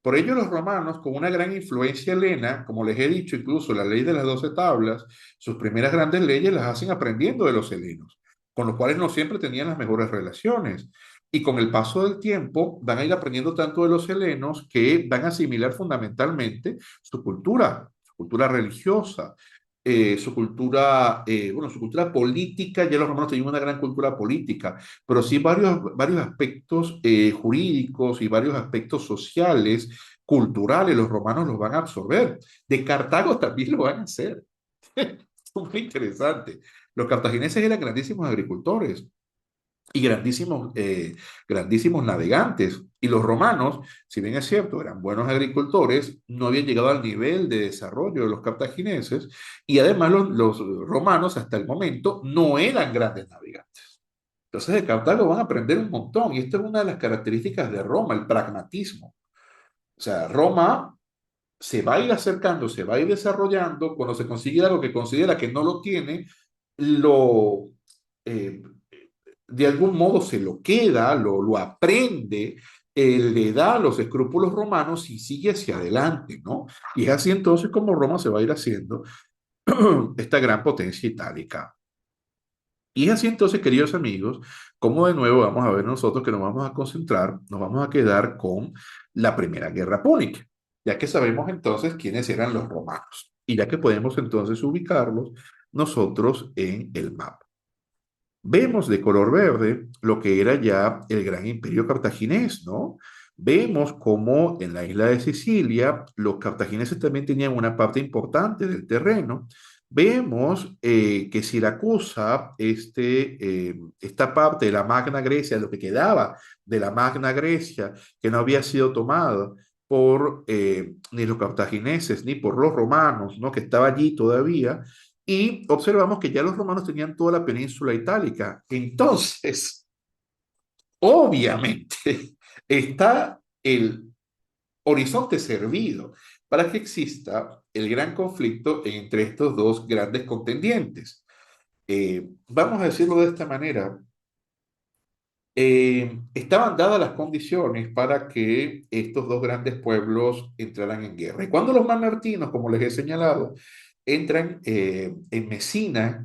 Por ello, los romanos, con una gran influencia helena, como les he dicho, incluso la ley de las 12 tablas, sus primeras grandes leyes las hacen aprendiendo de los helenos, con los cuales no siempre tenían las mejores relaciones. Y con el paso del tiempo van a ir aprendiendo tanto de los helenos que van a asimilar fundamentalmente su cultura religiosa, bueno, su cultura política. Ya los romanos tenían una gran cultura política, pero sí varios aspectos jurídicos y varios aspectos sociales, culturales, los romanos los van a absorber. De Cartago también lo van a hacer. Es muy interesante. Los cartagineses eran grandísimos agricultores y grandísimos navegantes. Y los romanos, si bien es cierto, eran buenos agricultores, no habían llegado al nivel de desarrollo de los cartagineses y además los romanos hasta el momento no eran grandes navegantes. Entonces de Cartago van a aprender un montón y esta es una de las características de Roma, el pragmatismo. O sea, Roma se va a ir acercando, se va a ir desarrollando, cuando se consigue algo que considera que no lo tiene, lo, eh, de algún modo se lo queda, lo aprende, le da los escrúpulos romanos y sigue hacia adelante, ¿no? Y es así entonces como Roma se va a ir haciendo esta gran potencia itálica. Y es así entonces, queridos amigos, como de nuevo vamos a ver nosotros que nos vamos a concentrar, nos vamos a quedar con la Primera Guerra Púnica, ya que sabemos entonces quiénes eran los romanos y ya que podemos entonces ubicarlos nosotros en el mapa. Vemos de color verde lo que era ya el gran imperio cartaginés, ¿no? Vemos como en la isla de Sicilia los cartagineses también tenían una parte importante del terreno. Vemos que Siracusa, esta parte de la Magna Grecia, lo que quedaba de la Magna Grecia, que no había sido tomada por ni los cartagineses ni por los romanos, ¿no? Que estaba allí todavía, y observamos que ya los romanos tenían toda la península itálica. Entonces, obviamente, está el horizonte servido para que exista el gran conflicto entre estos dos grandes contendientes. Vamos a decirlo de esta manera. Estaban dadas las condiciones para que estos dos grandes pueblos entraran en guerra. Y cuando los mamertinos, como les he señalado, entran en Mesina,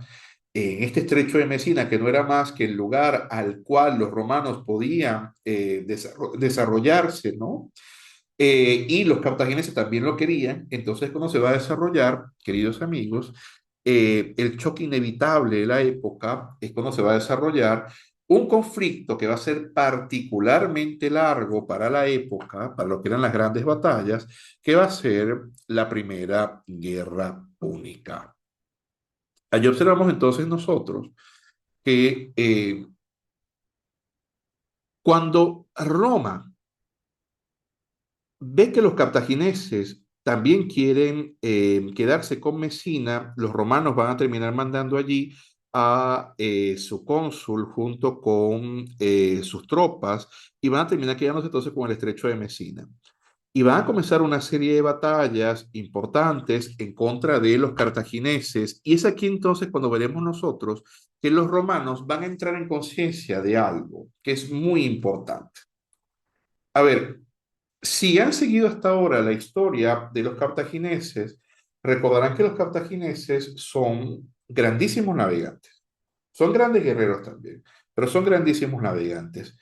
en este estrecho de Mesina, que no era más que el lugar al cual los romanos podían desarrollarse, ¿no? Y los cartagineses también lo querían, entonces cuando se va a desarrollar, queridos amigos, el choque inevitable de la época es cuando se va a desarrollar un conflicto que va a ser particularmente largo para la época, para lo que eran las grandes batallas, que va a ser la Primera Guerra Púnica. Allí observamos entonces nosotros que cuando Roma ve que los cartagineses también quieren quedarse con Mesina, los romanos van a terminar mandando allí a su cónsul junto con sus tropas y van a terminar quedándose entonces con el estrecho de Mesina. Y van a comenzar una serie de batallas importantes en contra de los cartagineses. Y es aquí entonces cuando veremos nosotros que los romanos van a entrar en conciencia de algo que es muy importante. A ver, si han seguido hasta ahora la historia de los cartagineses, recordarán que los cartagineses son grandísimos navegantes. Son grandes guerreros también, pero son grandísimos navegantes.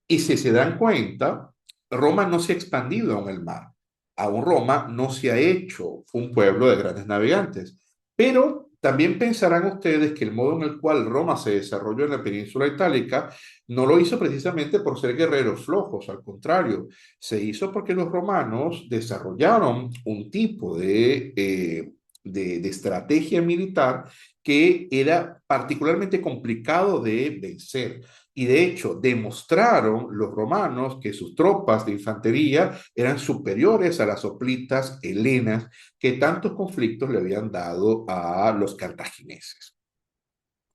Y si se dan cuenta, Roma no se ha expandido en el mar. Aún Roma no se ha hecho un pueblo de grandes navegantes. Pero también pensarán ustedes que el modo en el cual Roma se desarrolló en la península itálica no lo hizo precisamente por ser guerreros flojos, al contrario, se hizo porque los romanos desarrollaron un tipo de estrategia militar que era particularmente complicado de vencer. Y de hecho, demostraron los romanos que sus tropas de infantería eran superiores a las hoplitas helenas que tantos conflictos le habían dado a los cartagineses.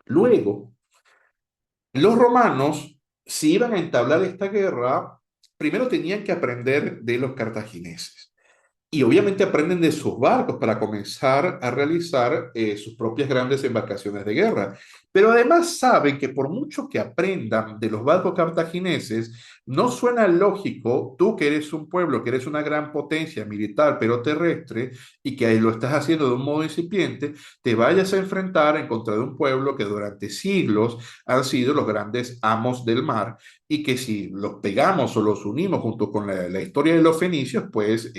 Luego, los romanos, si iban a entablar esta guerra, primero tenían que aprender de los cartagineses. Y obviamente aprenden de sus barcos para comenzar a realizar sus propias grandes embarcaciones de guerra. Pero además saben que por mucho que aprendan de los barcos cartagineses, no suena lógico tú que eres un pueblo, que eres una gran potencia militar, pero terrestre, y que lo estás haciendo de un modo incipiente, te vayas a enfrentar en contra de un pueblo que durante siglos han sido los grandes amos del mar y que si los pegamos o los unimos junto con la historia de los fenicios, pues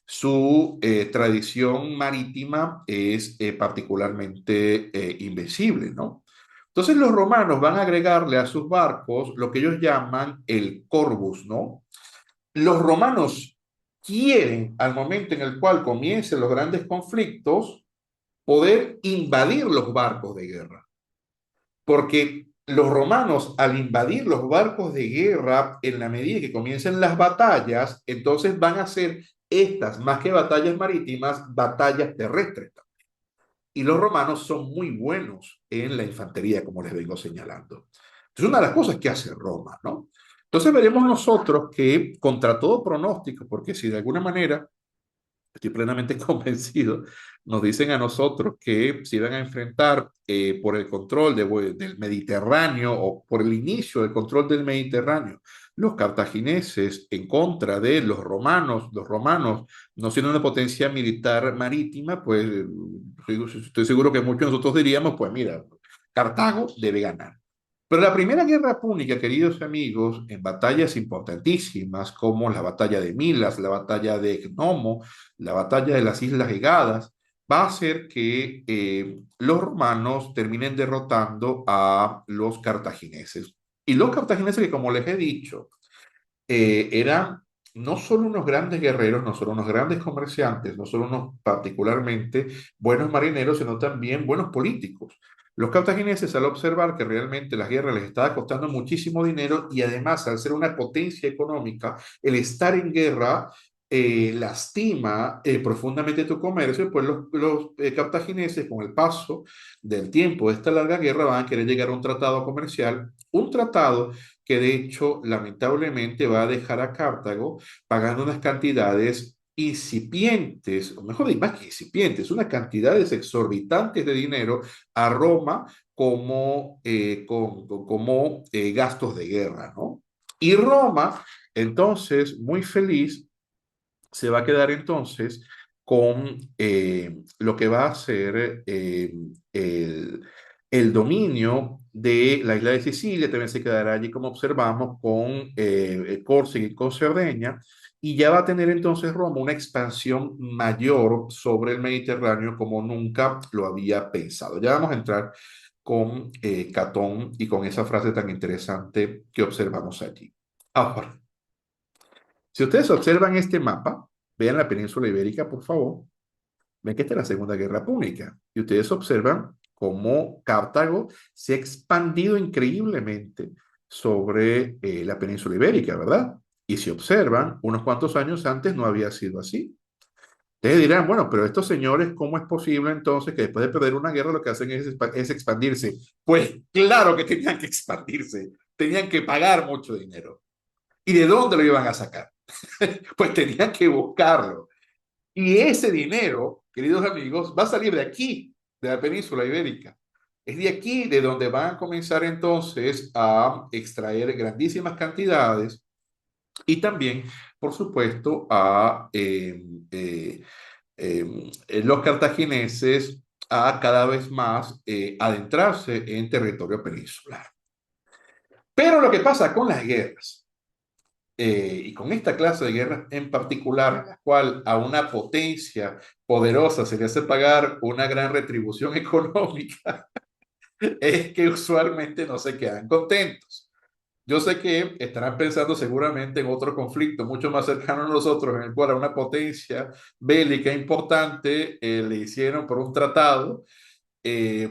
su tradición marítima es particularmente invencible, ¿no? Entonces los romanos van a agregarle a sus barcos lo que ellos llaman el corvus, ¿no? Los romanos quieren, al momento en el cual comiencen los grandes conflictos, poder invadir los barcos de guerra, porque los romanos, al invadir los barcos de guerra, en la medida que comiencen las batallas, entonces van a ser estas, más que batallas marítimas, batallas terrestres. Y los romanos son muy buenos en la infantería, como les vengo señalando. Es una de las cosas que hace Roma, ¿no? Entonces veremos nosotros que contra todo pronóstico, porque si de alguna manera estoy plenamente convencido, nos dicen a nosotros que se iban a enfrentar por el control del Mediterráneo o por el inicio del control del Mediterráneo, los cartagineses en contra de los romanos no siendo una potencia militar marítima, pues estoy seguro que muchos de nosotros diríamos, pues mira, Cartago debe ganar. Pero la Primera Guerra Púnica, queridos amigos, en batallas importantísimas como la batalla de Milas, la batalla de Gnomo, la batalla de las Islas Egadas, va a hacer que los romanos terminen derrotando a los cartagineses. Y los cartagineses que, como les he dicho, eran no solo unos grandes guerreros, no solo unos grandes comerciantes, no solo unos particularmente buenos marineros, sino también buenos políticos. Los cartagineses, al observar que realmente las guerras les estaba costando muchísimo dinero y además al ser una potencia económica, el estar en guerra lastima profundamente tu comercio, pues los cartagineses con el paso del tiempo de esta larga guerra van a querer llegar a un tratado comercial, un tratado que de hecho lamentablemente va a dejar a Cartago pagando unas cantidades incipientes, o mejor dicho, más que incipientes, unas cantidades exorbitantes de dinero a Roma como gastos de guerra, ¿no? Y Roma, entonces, muy feliz, se va a quedar entonces con lo que va a ser el dominio de la isla de Sicilia, también se quedará allí como observamos con Córcega y con Cerdeña, y ya va a tener entonces Roma una expansión mayor sobre el Mediterráneo como nunca lo había pensado. Ya vamos a entrar con Catón y con esa frase tan interesante que observamos allí. Ahora, si ustedes observan este mapa, vean la península ibérica, por favor, ven que esta es la Segunda Guerra Púnica. Y ustedes observan cómo Cartago se ha expandido increíblemente sobre la península ibérica, ¿verdad? Y si observan, unos cuantos años antes no había sido así. Ustedes dirán, bueno, pero estos señores, ¿cómo es posible entonces que después de perder una guerra lo que hacen es expandirse? Pues claro que tenían que expandirse, tenían que pagar mucho dinero. ¿Y de dónde lo iban a sacar? Pues tenían que buscarlo. Y ese dinero, queridos amigos, va a salir de aquí, de la península ibérica. Es de aquí de donde van a comenzar entonces a extraer grandísimas cantidades y también, por supuesto, los cartagineses a cada vez más adentrarse en territorio peninsular. Pero lo que pasa con las guerras, y con esta clase de guerras en particular, en la cual a una potencia poderosa se le hace pagar una gran retribución económica, es que usualmente no se quedan contentos. Yo sé que estarán pensando seguramente en otro conflicto mucho más cercano a nosotros, en el cual a una potencia bélica importante le hicieron por un tratado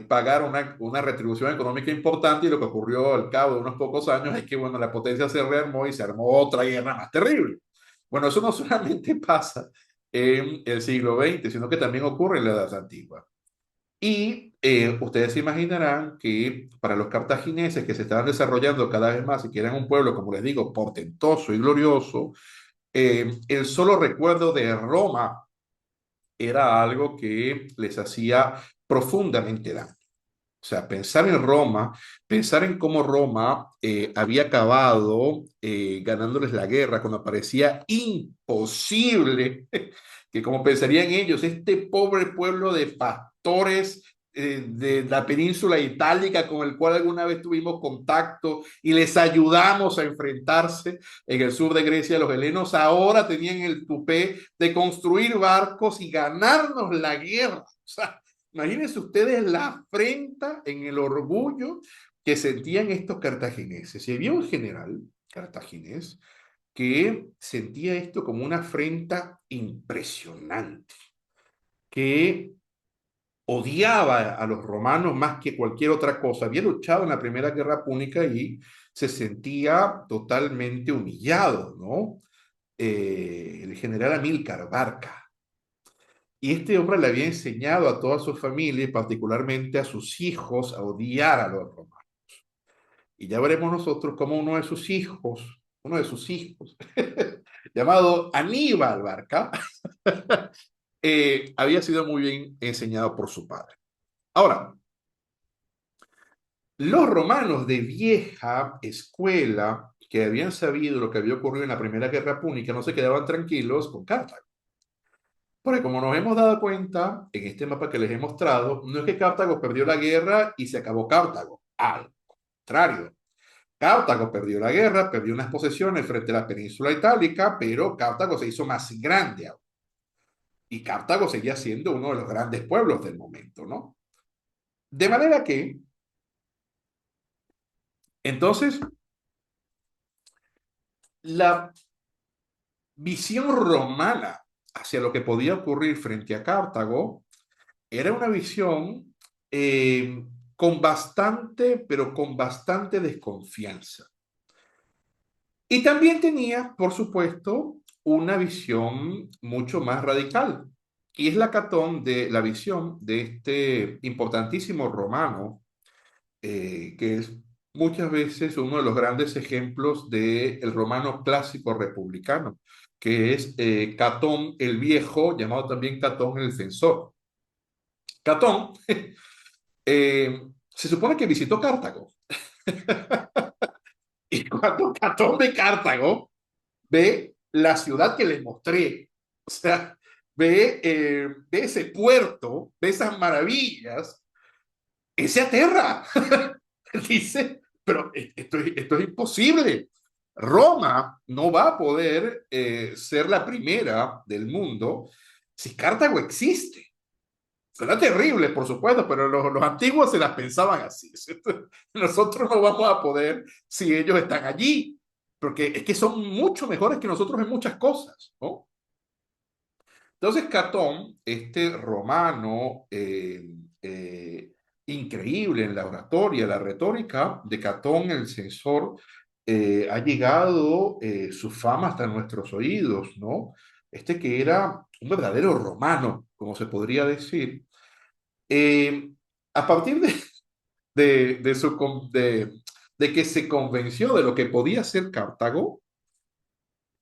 pagar una retribución económica importante y lo que ocurrió al cabo de unos pocos años es que, bueno, la potencia se rearmó y se armó otra guerra más terrible. Bueno, eso no solamente pasa en el siglo XX, sino que también ocurre en la Edad Antigua. Y ustedes se imaginarán que para los cartagineses que se estaban desarrollando cada vez más y que eran un pueblo, como les digo, portentoso y glorioso, el solo recuerdo de Roma era algo que les hacía profundamente daño. O sea, pensar en Roma, pensar en cómo Roma había acabado ganándoles la guerra cuando parecía imposible, que como pensarían ellos, este pobre pueblo de pastores de la península itálica con el cual alguna vez tuvimos contacto y les ayudamos a enfrentarse en el sur de Grecia, los helenos ahora tenían el tupé de construir barcos y ganarnos la guerra. O sea, imagínense ustedes la afrenta en el orgullo que sentían estos cartagineses. Y había un general cartaginés que sentía esto como una afrenta impresionante, que odiaba a los romanos más que cualquier otra cosa. Había luchado en la Primera Guerra Púnica y se sentía totalmente humillado, ¿no? El general Amílcar Barca. Y este hombre le había enseñado a toda su familia y particularmente a sus hijos a odiar a los romanos. Y ya veremos nosotros cómo uno de sus hijos, llamado Aníbal Barca, había sido muy bien enseñado por su padre. Ahora, los romanos de vieja escuela, que habían sabido lo que había ocurrido en la Primera Guerra Púnica, no se quedaban tranquilos con Cartago. Porque como nos hemos dado cuenta en este mapa que les he mostrado, no es que Cartago perdió la guerra y se acabó Cartago. Al contrario, Cartago perdió la guerra, perdió unas posesiones frente a la península itálica, pero Cartago se hizo más grande aún. Y Cartago seguía siendo uno de los grandes pueblos del momento, ¿no? De manera que, entonces, la visión romana hacia lo que podía ocurrir frente a Cartago era una visión con bastante, pero con bastante desconfianza. Y también tenía, por supuesto, una visión mucho más radical. Y es la visión de este importantísimo romano, que es muchas veces uno de los grandes ejemplos del romano clásico republicano, que es Catón el Viejo, llamado también Catón el Censor. Catón se supone que visitó Cartago. Y cuando Catón ve Cartago, ve la ciudad que les mostré. O sea, ve ese puerto, ve esas maravillas, y se aterra. Dice, pero esto es imposible. Roma no va a poder ser la primera del mundo si Cartago existe. Será terrible, por supuesto, pero los antiguos se las pensaban así. Nosotros no vamos a poder si ellos están allí, porque es que son mucho mejores que nosotros en muchas cosas, ¿no? Entonces, Catón, este romano increíble en la oratoria, la retórica de Catón el censor, ha llegado su fama hasta nuestros oídos, ¿no? Este que era un verdadero romano, como se podría decir. Eh, a partir de que se convenció de lo que podía ser Cartago,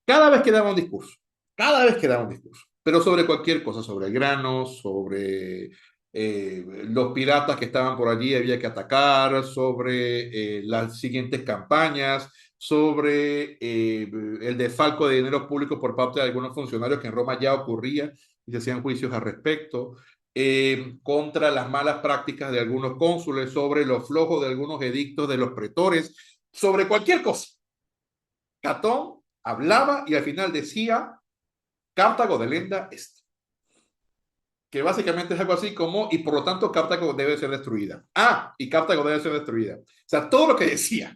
cada vez que daba un discurso, cada vez que daba un discurso, pero sobre cualquier cosa, sobre el grano, sobre los piratas que estaban por allí, había que atacar, sobre las siguientes campañas, sobre el desfalco de dinero público por parte de algunos funcionarios que en Roma ya ocurría y se hacían juicios al respecto, contra las malas prácticas de algunos cónsules, sobre los flojos de algunos edictos de los pretores, sobre cualquier cosa. Catón hablaba y al final decía Cartago de lenda est, que básicamente es algo así como, y por lo tanto Cartago debe ser destruida. Ah, y Cartago debe ser destruida. O sea, todo lo que decía,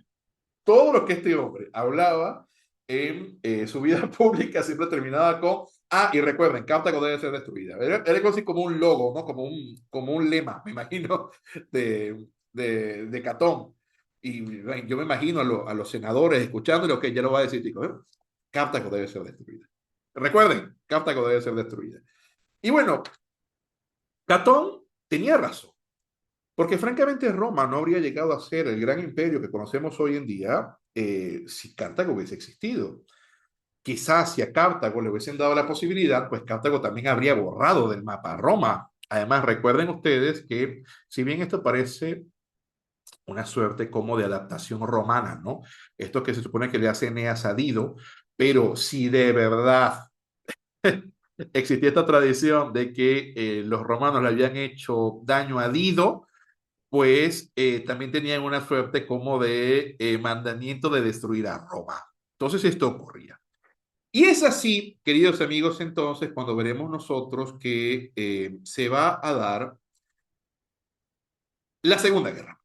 todo lo que este hombre hablaba en su vida pública siempre terminaba con, ah, y recuerden, Cartago debe ser destruida. Era algo así como un logo, ¿no? Como un lema, me imagino, de Catón. Y bueno, yo me imagino a los senadores escuchándolo que ya lo va a decir, chicos, Cartago debe ser destruida. Recuerden, Cartago debe ser destruida. Y bueno, Catón tenía razón, porque francamente Roma no habría llegado a ser el gran imperio que conocemos hoy en día si Cartago hubiese existido. Quizás si a Cartago le hubiesen dado la posibilidad, pues Cartago también habría borrado del mapa a Roma. Además, recuerden ustedes que si bien esto parece una suerte como de adaptación romana, ¿no? Esto que se supone que le hace Eneas a Dido, pero si de verdad existía esta tradición de que los romanos le habían hecho daño a Dido, pues también tenían una suerte como de mandamiento de destruir a Roma. Entonces esto ocurría. Y es así, queridos amigos, entonces, cuando veremos nosotros que se va a dar la Segunda Guerra.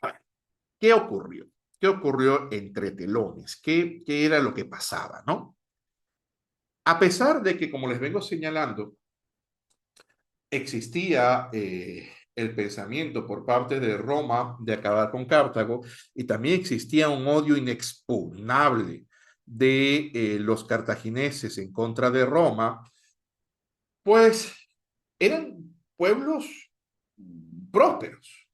A ver, ¿qué ocurrió? ¿Qué ocurrió entre telones? ¿Qué era lo que pasaba, no? A pesar de que, como les vengo señalando, existía el pensamiento por parte de Roma de acabar con Cartago y también existía un odio inexpugnable de los cartagineses en contra de Roma, pues eran pueblos prósperos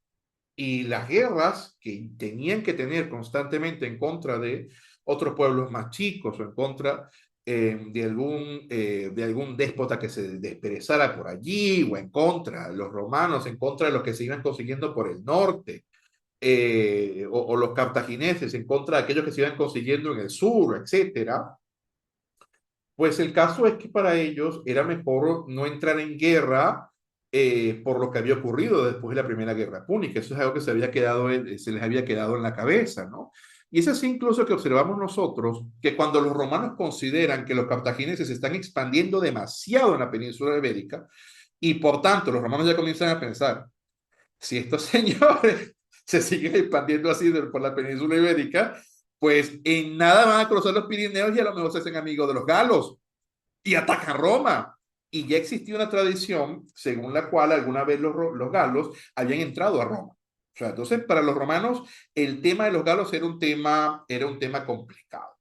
y las guerras que tenían que tener constantemente en contra de otros pueblos más chicos o en contra de algún déspota que se desperezara por allí o en contra de los romanos, en contra de los que se iban consiguiendo por el norte. O los cartagineses en contra de aquellos que se iban consiguiendo en el sur, etcétera. Pues el caso es que para ellos era mejor no entrar en guerra por lo que había ocurrido después de la Primera Guerra Púnica. Eso es algo que se les había quedado en la cabeza, ¿no? Y es así incluso que observamos nosotros que cuando los romanos consideran que los cartagineses se están expandiendo demasiado en la península ibérica y por tanto los romanos ya comienzan a pensar, si estos señores se siguen expandiendo así por la península ibérica, pues en nada van a cruzar los Pirineos y a lo mejor se hacen amigos de los galos y atacan Roma. Y ya existía una tradición según la cual alguna vez los galos habían entrado a Roma. O sea, entonces para los romanos el tema de los galos era un tema complicado.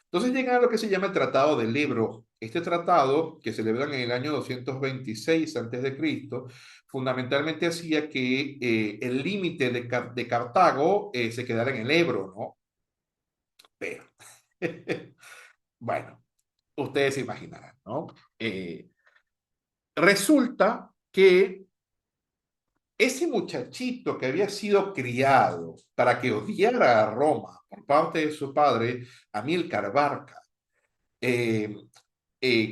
Entonces llega a lo que se llama el Tratado del Ebro. Este tratado, que celebran en el año 226 a.C., fundamentalmente hacía que el límite de Cartago se quedara en el Ebro, ¿no? Pero, bueno, ustedes se imaginarán, ¿no? Resulta que ese muchachito que había sido criado para que odiara a Roma por parte de su padre, Amílcar Barca, eh,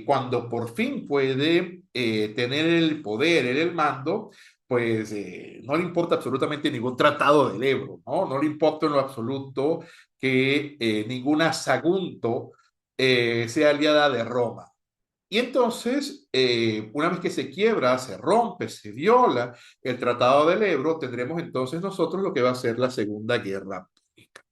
cuando por fin puede tener el poder, el mando, pues no le importa absolutamente ningún tratado del Ebro, ¿no? No le importa en lo absoluto que ninguna Sagunto sea aliada de Roma. Y entonces, una vez que se quiebra, se rompe, se viola el Tratado del Ebro, tendremos entonces nosotros lo que va a ser la Segunda Guerra Púnica.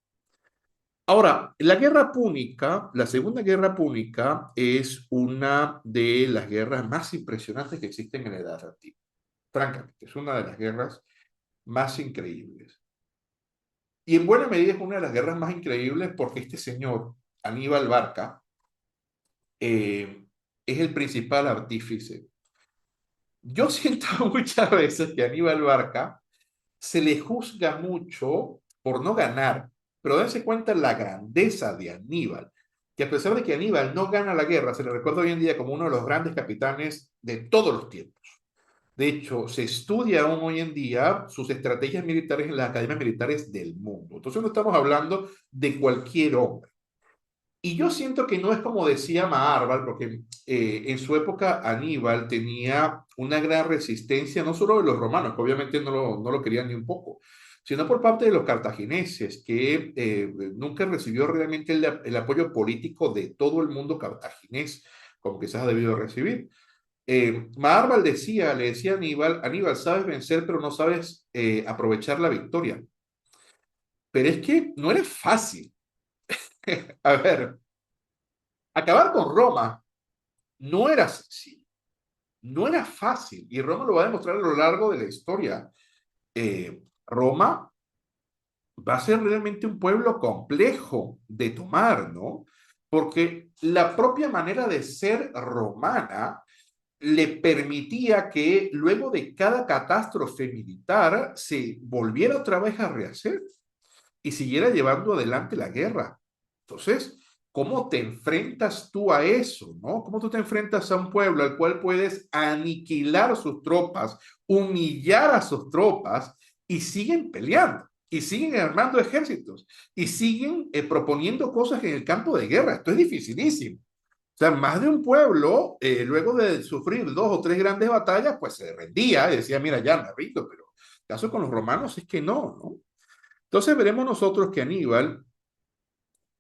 Ahora, la Guerra Púnica, la Segunda Guerra Púnica, es una de las guerras más impresionantes que existen en la Edad Antigua. Francamente, es una de las guerras más increíbles. Y en buena medida es una de las guerras más increíbles porque este señor, Aníbal Barca, es el principal artífice. Yo siento muchas veces que a Aníbal Barca se le juzga mucho por no ganar, pero darse cuenta la grandeza de Aníbal, que a pesar de que Aníbal no gana la guerra, se le recuerda hoy en día como uno de los grandes capitanes de todos los tiempos. De hecho, se estudia aún hoy en día sus estrategias militares en las academias militares del mundo. Entonces no estamos hablando de cualquier hombre. Y yo siento que no es como decía Maharval, porque en su época Aníbal tenía una gran resistencia, no solo de los romanos, que obviamente no lo querían ni un poco, sino por parte de los cartagineses, que nunca recibió realmente el apoyo político de todo el mundo cartaginés, como quizás ha debido recibir. Maharval le decía a Aníbal, Aníbal, sabes vencer, pero no sabes aprovechar la victoria. Pero es que no era fácil. A ver, acabar con Roma no era sencillo, no era fácil, y Roma lo va a demostrar a lo largo de la historia. Roma va a ser realmente un pueblo complejo de tomar, ¿no? Porque la propia manera de ser romana le permitía que luego de cada catástrofe militar se volviera otra vez a rehacer y siguiera llevando adelante la guerra. Entonces, ¿cómo te enfrentas tú a eso, no? ¿Cómo tú te enfrentas a un pueblo al cual puedes aniquilar sus tropas, humillar a sus tropas y siguen peleando? Y siguen armando ejércitos y siguen proponiendo cosas en el campo de guerra. Esto es dificilísimo. O sea, más de un pueblo, luego de sufrir dos o tres grandes batallas, pues se rendía y decía, mira, ya me rindo, pero el caso con los romanos es que no, ¿no? Entonces veremos nosotros que Aníbal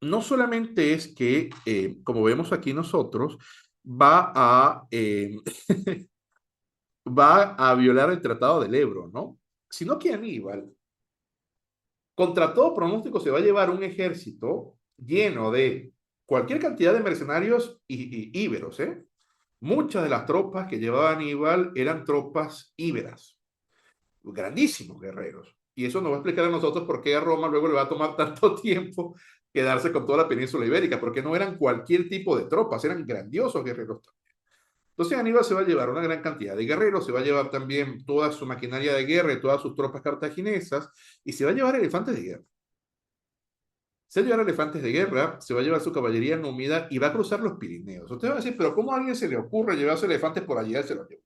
no solamente es que, como vemos aquí nosotros, va a, va a violar el Tratado del Ebro, ¿no? Sino que Aníbal, contra todo pronóstico, se va a llevar un ejército lleno de cualquier cantidad de mercenarios íberos, ¿eh? Muchas de las tropas que llevaba Aníbal eran tropas íberas, grandísimos guerreros. Y eso nos va a explicar a nosotros por qué a Roma luego le va a tomar tanto tiempo quedarse con toda la península ibérica, porque no eran cualquier tipo de tropas, eran grandiosos guerreros. Entonces Aníbal se va a llevar una gran cantidad de guerreros, se va a llevar también toda su maquinaria de guerra y todas sus tropas cartaginesas, y se va a llevar elefantes de guerra. Se va a llevar elefantes de guerra, se va a llevar su caballería númida y va a cruzar los Pirineos. Usted va a decir, pero ¿cómo a alguien se le ocurre llevarse elefantes por allí? Él se los lleva.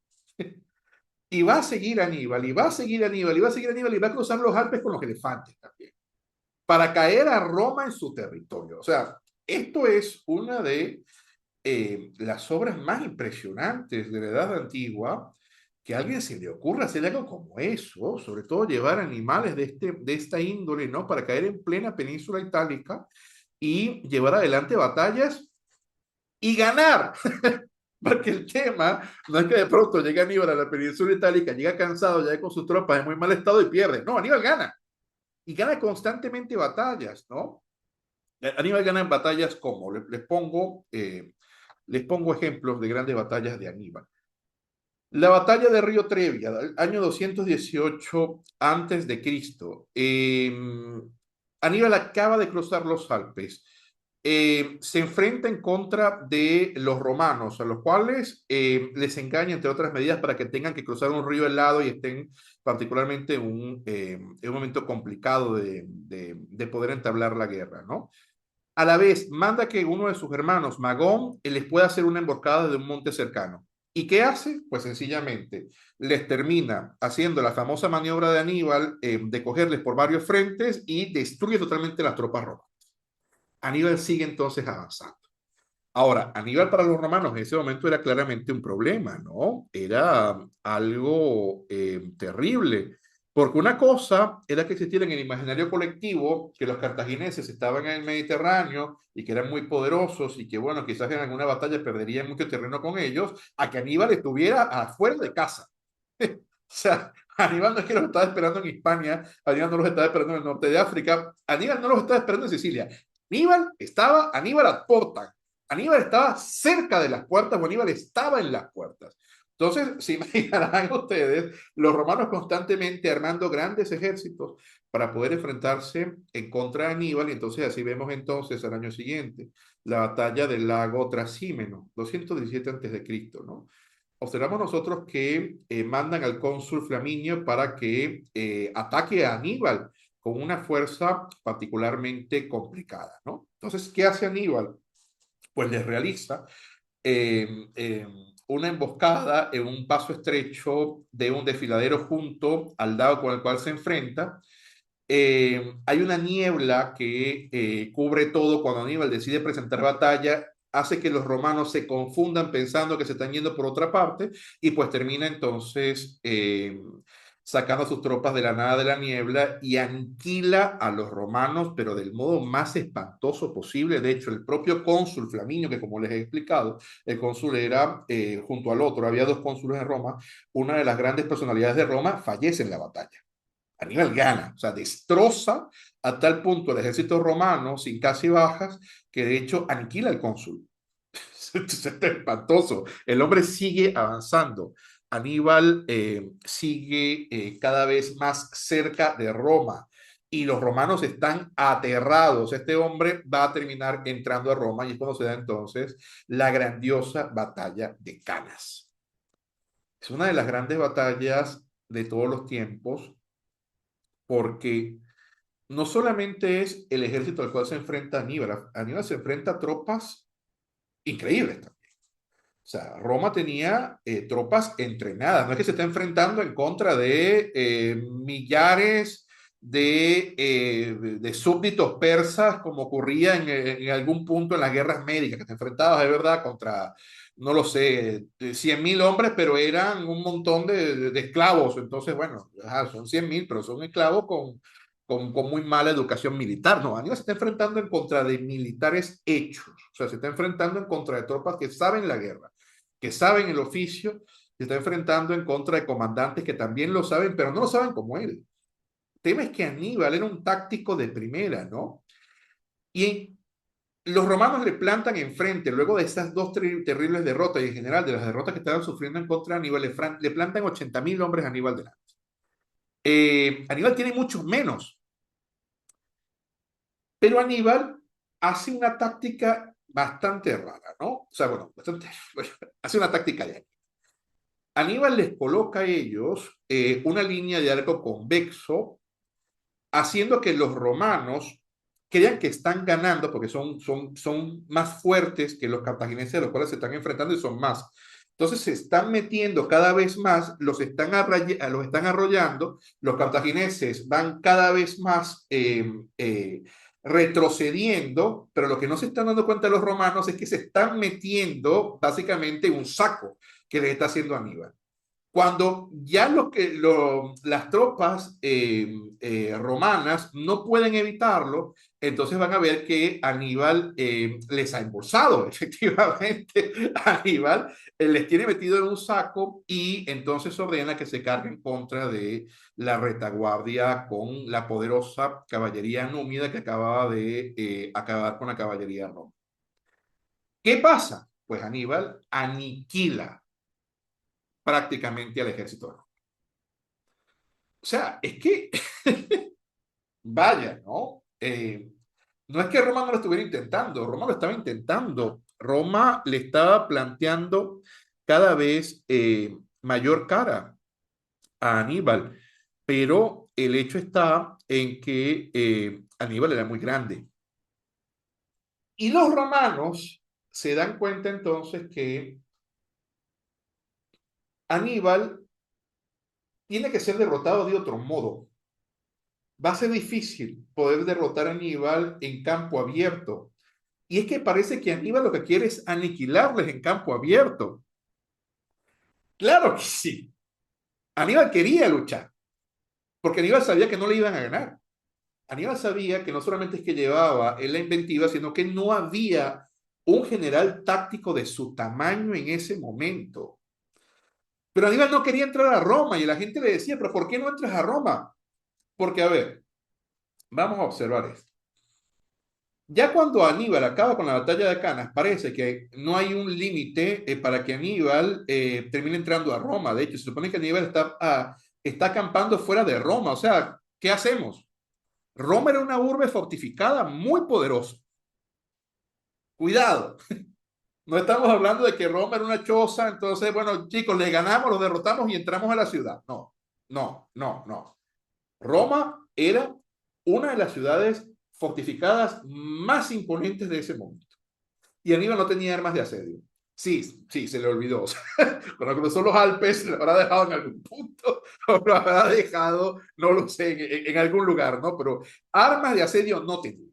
Y va a seguir Aníbal, y va a seguir Aníbal, y va a seguir Aníbal, y va a cruzar los Alpes con los elefantes también, para caer a Roma en su territorio. O sea, esto es una de las obras más impresionantes de la Edad Antigua, que a alguien se le ocurra hacer algo como eso, sobre todo llevar animales de esta índole, ¿no? Para caer en plena península itálica y llevar adelante batallas y ganar. Porque el tema no es que de pronto llega Aníbal a la península itálica, llega cansado, ya con sus tropas en muy mal estado y pierde. No, Aníbal gana. Y gana constantemente batallas, ¿no? Aníbal gana en batallas como, les pongo ejemplos de grandes batallas de Aníbal. La batalla de Río Trevia, año 218 antes de Cristo. Aníbal acaba de cruzar los Alpes. Se enfrenta en contra de los romanos, a los cuales les engaña, entre otras medidas, para que tengan que cruzar un río helado y estén particularmente en un momento complicado de poder entablar la guerra, ¿no? A la vez, manda que uno de sus hermanos, Magón, les pueda hacer una emboscada desde un monte cercano. ¿Y qué hace? Pues sencillamente les termina haciendo la famosa maniobra de Aníbal de cogerles por varios frentes y destruye totalmente las tropas romanas. Aníbal sigue entonces avanzando. Ahora, Aníbal para los romanos en ese momento era claramente un problema, ¿no? Era algo terrible, porque una cosa era que existiera en el imaginario colectivo que los cartagineses estaban en el Mediterráneo y que eran muy poderosos y que, bueno, quizás en alguna batalla perderían mucho terreno con ellos, a que Aníbal estuviera afuera de casa. O sea, Aníbal no es que los estaba esperando en Hispania, Aníbal no los estaba esperando en el norte de África, Aníbal no los estaba esperando en Sicilia. Aníbal a Porta, Aníbal estaba cerca de las puertas, o Aníbal estaba en las puertas. Entonces, se imaginarán ustedes los romanos constantemente armando grandes ejércitos para poder enfrentarse en contra de Aníbal, y entonces así vemos entonces al año siguiente la batalla del lago Trasímeno, 217 a.C., ¿no? Observamos nosotros que mandan al cónsul Flaminio para que ataque a Aníbal con una fuerza particularmente complicada, ¿no? Entonces, ¿qué hace Aníbal? Pues les realiza eh, eh, una emboscada en un paso estrecho de un desfiladero junto al lado con el cual se enfrenta. Hay una niebla que cubre todo cuando Aníbal decide presentar batalla, hace que los romanos se confundan pensando que se están yendo por otra parte y pues termina entonces sacando a sus tropas de la nada de la niebla y aniquila a los romanos, pero del modo más espantoso posible. De hecho, el propio cónsul Flaminio, que como les he explicado, el cónsul era junto al otro, había dos cónsules en Roma, una de las grandes personalidades de Roma fallece en la batalla. Aníbal gana, o sea, destroza a tal punto el ejército romano sin casi bajas que de hecho aniquila al cónsul. Es espantoso. El hombre sigue avanzando. Aníbal sigue cada vez más cerca de Roma y los romanos están aterrados. Este hombre va a terminar entrando a Roma y es cuando se da entonces la grandiosa batalla de Canas. Es una de las grandes batallas de todos los tiempos porque no solamente es el ejército al cual se enfrenta Aníbal, Aníbal se enfrenta a tropas increíbles también. O sea, Roma tenía tropas entrenadas, no es que se está enfrentando en contra de millares de súbditos persas, como ocurría en algún punto en las guerras médicas, que te enfrentabas de verdad contra, no lo sé, 100.000 hombres, pero eran un montón de esclavos. Entonces, bueno, son 100.000, pero son esclavos con muy mala educación militar. No, Aníbal se está enfrentando en contra de militares hechos, o sea, se está enfrentando en contra de tropas que saben la guerra, que saben el oficio, se está enfrentando en contra de comandantes que también lo saben, pero no lo saben como él. El tema es que Aníbal era un táctico de primera, ¿no? Y los romanos le plantan enfrente, luego de esas dos terribles derrotas y en general de las derrotas que estaban sufriendo en contra de Aníbal, le plantan 80.000 hombres a Aníbal delante. Aníbal tiene muchos menos, pero Aníbal hace una táctica bastante rara, ¿no? O sea, bueno, bastante, bueno, hace una táctica ya. Aníbal les coloca a ellos una línea de arco convexo, haciendo que los romanos crean que están ganando porque son más fuertes que los cartagineses a los cuales se están enfrentando y son más. Entonces se están metiendo cada vez más, los están arrollando, los cartagineses van cada vez más retrocediendo, pero lo que no se están dando cuenta los romanos es que se están metiendo básicamente un saco que les está haciendo Aníbal. Cuando ya las tropas romanas no pueden evitarlo, entonces van a ver que Aníbal les ha embolsado, efectivamente. Aníbal les tiene metido en un saco y entonces ordena que se carguen contra de la retaguardia con la poderosa caballería númida que acababa de acabar con la caballería romana. ¿Qué pasa? Pues Aníbal aniquila prácticamente al ejército romano. O sea, es que, vaya, ¿no? No es que Roma no lo estuviera intentando, Roma lo estaba intentando. Roma le estaba planteando cada vez mayor cara a Aníbal, pero el hecho está en que Aníbal era muy grande. Y los romanos se dan cuenta entonces que Aníbal tiene que ser derrotado de otro modo. Va a ser difícil poder derrotar a Aníbal en campo abierto. Y es que parece que Aníbal lo que quiere es aniquilarles en campo abierto. Claro que sí. Aníbal quería luchar, porque Aníbal sabía que no le iban a ganar. Aníbal sabía que no solamente es que llevaba en la inventiva, sino que no había un general táctico de su tamaño en ese momento. Pero Aníbal no quería entrar a Roma y la gente le decía, pero ¿por qué no entras a Roma? Porque, a ver, vamos a observar esto. Ya cuando Aníbal acaba con la batalla de Canas, parece que no hay un límite para que Aníbal termine entrando a Roma. De hecho, se supone que Aníbal está acampando fuera de Roma. O sea, ¿qué hacemos? Roma era una urbe fortificada muy poderosa. Cuidado, no estamos hablando de que Roma era una choza, entonces, bueno, chicos, le ganamos, lo derrotamos y entramos a la ciudad. No, no, no, no. Roma era una de las ciudades fortificadas más imponentes de ese momento. Y Aníbal no tenía armas de asedio. Sí, sí, se le olvidó. O sea, cuando cruzó los Alpes, lo habrá dejado en algún punto, o lo habrá dejado, no lo sé, en algún lugar, ¿no? Pero armas de asedio no tenía.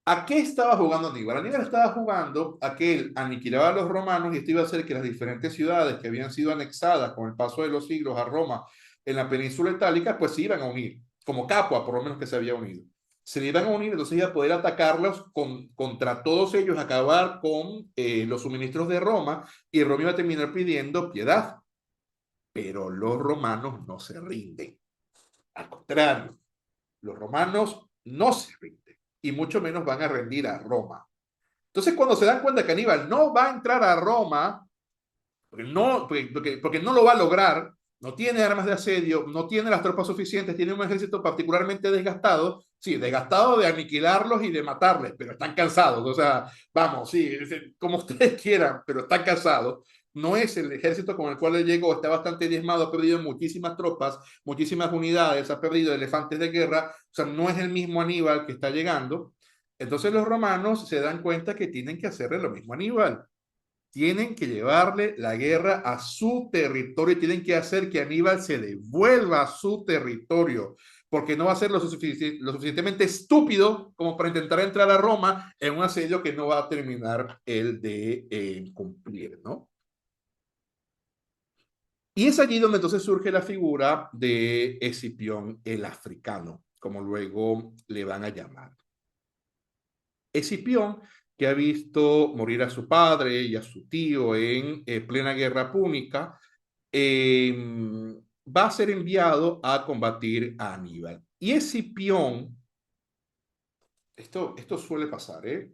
¿A qué estaba jugando Aníbal? Aníbal estaba jugando a que él aniquilaba a los romanos y esto iba a hacer que las diferentes ciudades que habían sido anexadas con el paso de los siglos a Roma en la península itálica, pues se iban a unir, como Capua por lo menos que se había unido. Se iban a unir, entonces iba a poder atacarlos contra todos ellos, acabar con los suministros de Roma y Roma iba a terminar pidiendo piedad. Pero los romanos no se rinden. Al contrario, los romanos no se rinden y mucho menos van a rendir a Roma. Entonces, cuando se dan cuenta que Aníbal no va a entrar a Roma, porque no lo va a lograr, no tiene armas de asedio, no tiene las tropas suficientes, tiene un ejército particularmente desgastado, sí, desgastado de aniquilarlos y de matarles, pero están cansados, o sea, vamos, sí, como ustedes quieran, pero están cansados. No es el ejército con el cual él llegó, está bastante diezmado, ha perdido muchísimas tropas, muchísimas unidades, ha perdido elefantes de guerra, o sea, no es el mismo Aníbal que está llegando. Entonces los romanos se dan cuenta que tienen que hacerle lo mismo a Aníbal. Tienen que llevarle la guerra a su territorio y tienen que hacer que Aníbal se devuelva a su territorio, porque no va a ser lo suficientemente estúpido como para intentar entrar a Roma en un asedio que no va a terminar el de cumplir, ¿no? Y es allí donde entonces surge la figura de Escipión el africano, como luego le van a llamar. Escipión, que ha visto morir a su padre y a su tío en plena guerra púnica, va a ser enviado a combatir a Aníbal. Y Escipión Esto suele pasar, ¿eh?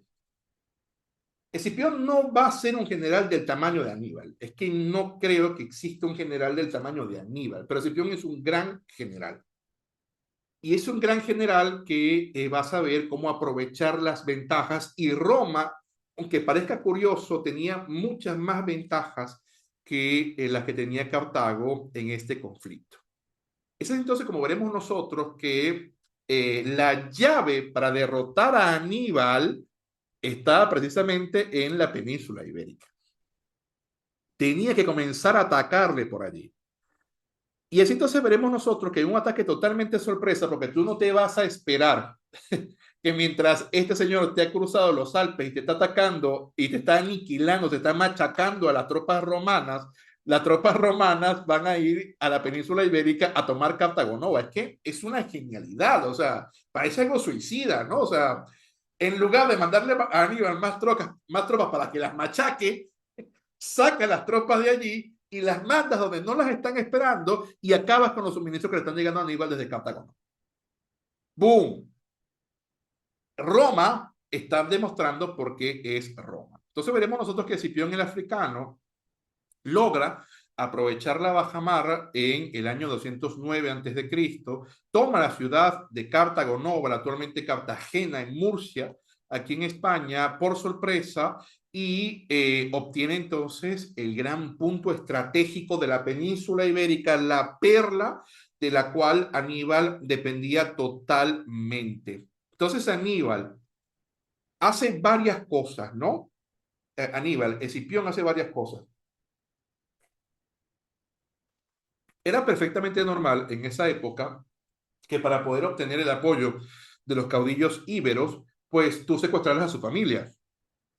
Escipión no va a ser un general del tamaño de Aníbal. Es que no creo que exista un general del tamaño de Aníbal, pero Escipión es un gran general. Y es un gran general que va a saber cómo aprovechar las ventajas, y Roma, aunque parezca curioso, tenía muchas más ventajas que las que tenía Cartago en este conflicto. Es entonces como veremos nosotros que la llave para derrotar a Aníbal estaba precisamente en la península ibérica. Tenía que comenzar a atacarle por allí. Y así entonces veremos nosotros que es un ataque totalmente sorpresa, porque tú no te vas a esperar que mientras este señor te ha cruzado los Alpes y te está atacando y te está aniquilando, te está machacando a las tropas romanas van a ir a la península ibérica a tomar Cartago. No, es que es una genialidad, o sea, parece algo suicida, ¿no? O sea, en lugar de mandarle a Aníbal más tropas para que las machaque, saca las tropas de allí y las mandas donde no las están esperando y acabas con los suministros que le están llegando a Aníbal desde Cartago. ¡Boom! Roma está demostrando por qué es Roma. Entonces veremos nosotros que Escipión el africano logra aprovechar la bajamar en el año 209 a.C., toma la ciudad de Cartago Nova, actualmente Cartagena en Murcia, aquí en España, por sorpresa, y obtiene entonces el gran punto estratégico de la península ibérica, la perla de la cual Aníbal dependía totalmente. Entonces Aníbal hace varias cosas, ¿no? Aníbal, Escipión hace varias cosas. Era perfectamente normal en esa época que para poder obtener el apoyo de los caudillos íberos, pues tú secuestraras a su familia.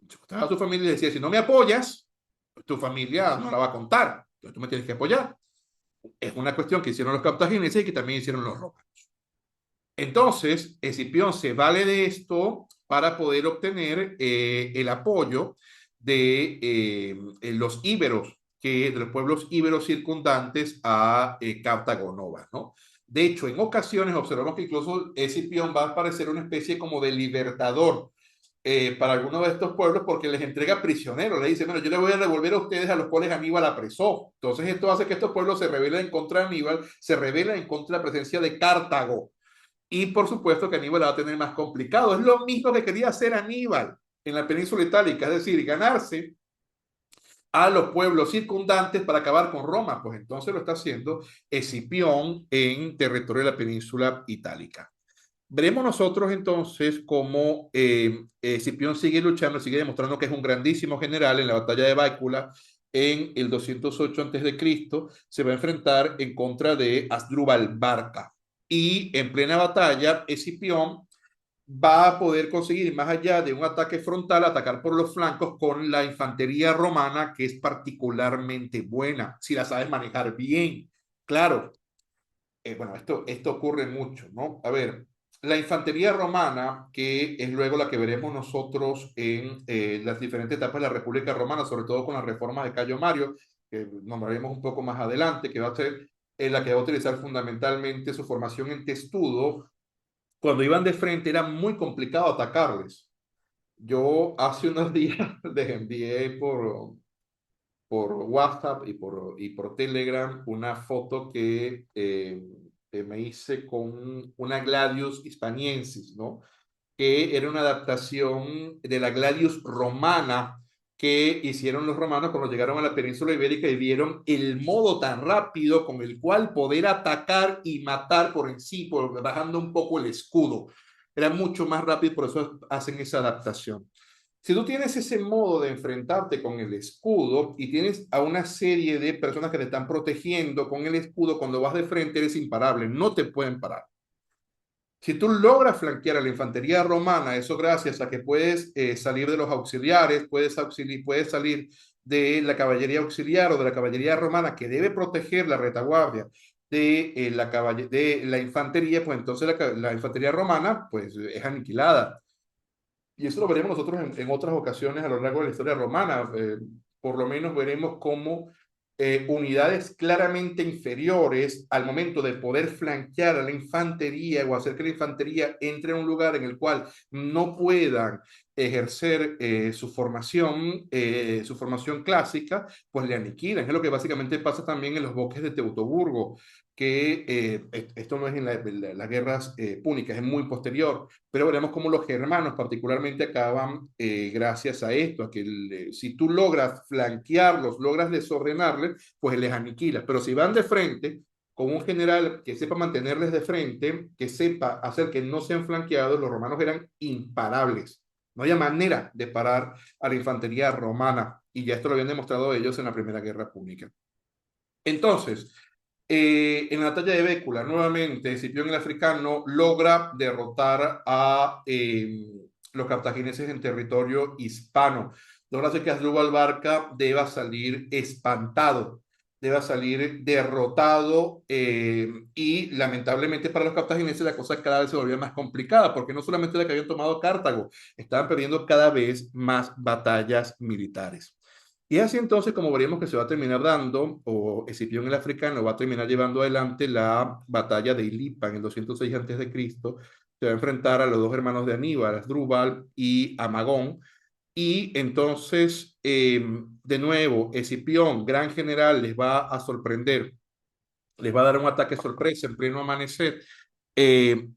Secuestrabas a su familia y decías, si no me apoyas, pues tu familia no la va a contar. Entonces tú me tienes que apoyar. Es una cuestión que hicieron los cartagineses y que también hicieron los romanos. Entonces, Escipión se vale de esto para poder obtener el apoyo de los íberos, de los pueblos íberos circundantes a Cartago Nova, ¿no? De hecho, en ocasiones observamos que incluso Escipión va a parecer una especie como de libertador para algunos de estos pueblos porque les entrega prisioneros. Le dice, bueno, yo le voy a devolver a ustedes a los cuales Aníbal apresó. Entonces esto hace que estos pueblos se rebelen en contra de Aníbal, se rebelen en contra de la presencia de Cartago. Y por supuesto que Aníbal va a tener más complicado. Es lo mismo que quería hacer Aníbal en la península itálica, es decir, ganarse a los pueblos circundantes para acabar con Roma. Pues entonces lo está haciendo Escipión en territorio de la península itálica. Veremos nosotros entonces cómo Escipión sigue luchando, sigue demostrando que es un grandísimo general en la batalla de Bácula en el 208 a.C. Se va a enfrentar en contra de Asdrúbal Barca. Y en plena batalla, Escipión va a poder conseguir, más allá de un ataque frontal, atacar por los flancos con la infantería romana, que es particularmente buena, si la sabes manejar bien. Claro, bueno, esto ocurre mucho, ¿no? A ver, la infantería romana, que es luego la que veremos nosotros en las diferentes etapas de la República Romana, sobre todo con las reformas de Cayo Mario, que nombraremos un poco más adelante, que va a ser la que va a utilizar fundamentalmente su formación en testudo. Cuando iban de frente era muy complicado atacarles. Yo hace unos días les envié por WhatsApp y por Telegram una foto que me hice con una Gladius hispaniensis, ¿no? Que era una adaptación de la Gladius romana que hicieron los romanos cuando llegaron a la península ibérica y vieron el modo tan rápido con el cual poder atacar y matar por en sí, bajando un poco el escudo. Era mucho más rápido, por eso hacen esa adaptación. Si tú tienes ese modo de enfrentarte con el escudo y tienes a una serie de personas que te están protegiendo con el escudo, cuando vas de frente eres imparable, no te pueden parar. Si tú logras flanquear a la infantería romana, eso gracias a que puedes salir de los auxiliares, puedes salir de la caballería auxiliar o de la caballería romana que debe proteger la retaguardia de la infantería, pues entonces la infantería romana pues es aniquilada. Y eso lo veremos nosotros en otras ocasiones a lo largo de la historia romana. Por lo menos veremos cómo unidades claramente inferiores al momento de poder flanquear a la infantería o hacer que la infantería entre a un lugar en el cual no puedan ejercer su formación clásica, pues le aniquilan. Es lo que básicamente pasa también en los bosques de Teutoburgo, que esto no es en las guerras púnicas, es muy posterior, pero veremos cómo los germanos particularmente acaban gracias a esto, a que si tú logras flanquearlos, logras desordenarles, pues les aniquilas. Pero si van de frente, con un general que sepa mantenerles de frente, que sepa hacer que no sean flanqueados, los romanos eran imparables. No había manera de parar a la infantería romana, y ya esto lo habían demostrado ellos en la Primera Guerra Púnica. Entonces, en la batalla de Bécula, nuevamente, Escipión el Africano logra derrotar a los cartagineses en territorio hispano. Logra hacer que Asdrúbal Barca deba salir espantado, deba salir derrotado y lamentablemente para los cartagineses la cosa cada vez se volvía más complicada porque no solamente era que habían tomado Cartago, estaban perdiendo cada vez más batallas militares. Y así entonces, como veríamos que se va a terminar dando, o Escipión el Africano va a terminar llevando adelante la batalla de Ilipa en el 206 a.C., se va a enfrentar a los dos hermanos de Aníbal, Asdrúbal y Amagón, y entonces, de nuevo, Escipión, gran general, les va a sorprender, les va a dar un ataque sorpresa en pleno amanecer, eh,